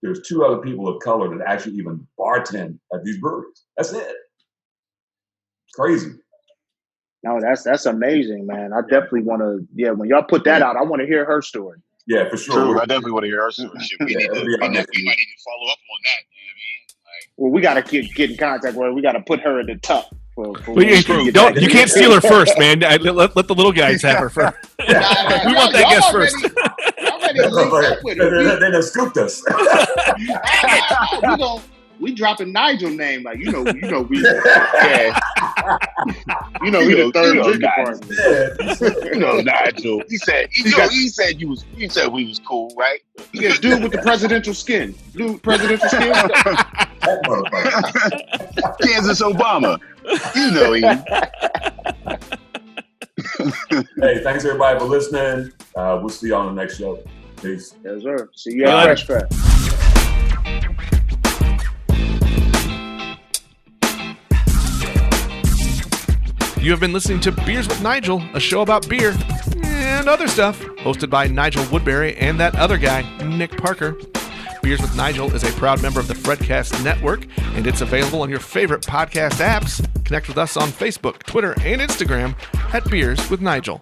There's 2 other people of color that actually even bartend at these breweries. That's it. Crazy. No, that's amazing, man. I definitely want to. Yeah, when y'all put that out, I want to hear her story. Yeah, for sure. True. I definitely want to hear her story. We might need to follow up on that. You know what I mean? Well, we got to get in contact with her. We got to put her in the tuck. You can't steal her first, man. Let the little guys have her first. We want that guest first. They done scooped us. We dropping Nigel name, like we we the third drinking partner. Nigel. He said we was cool, right? Yeah, dude with the presidential skin. That motherfucker. Kansas Obama. Hey, thanks everybody for listening. We'll see you on the next show. Peace. Yes, sir. See you at Fresh Fest. You have been listening to Beers with Nigel, a show about beer and other stuff, hosted by Nigel Woodbury and that other guy, Nick Parker. Beers with Nigel is a proud member of the Fredcast Network, and it's available on your favorite podcast apps. Connect with us on Facebook, Twitter, and Instagram at Beers with Nigel.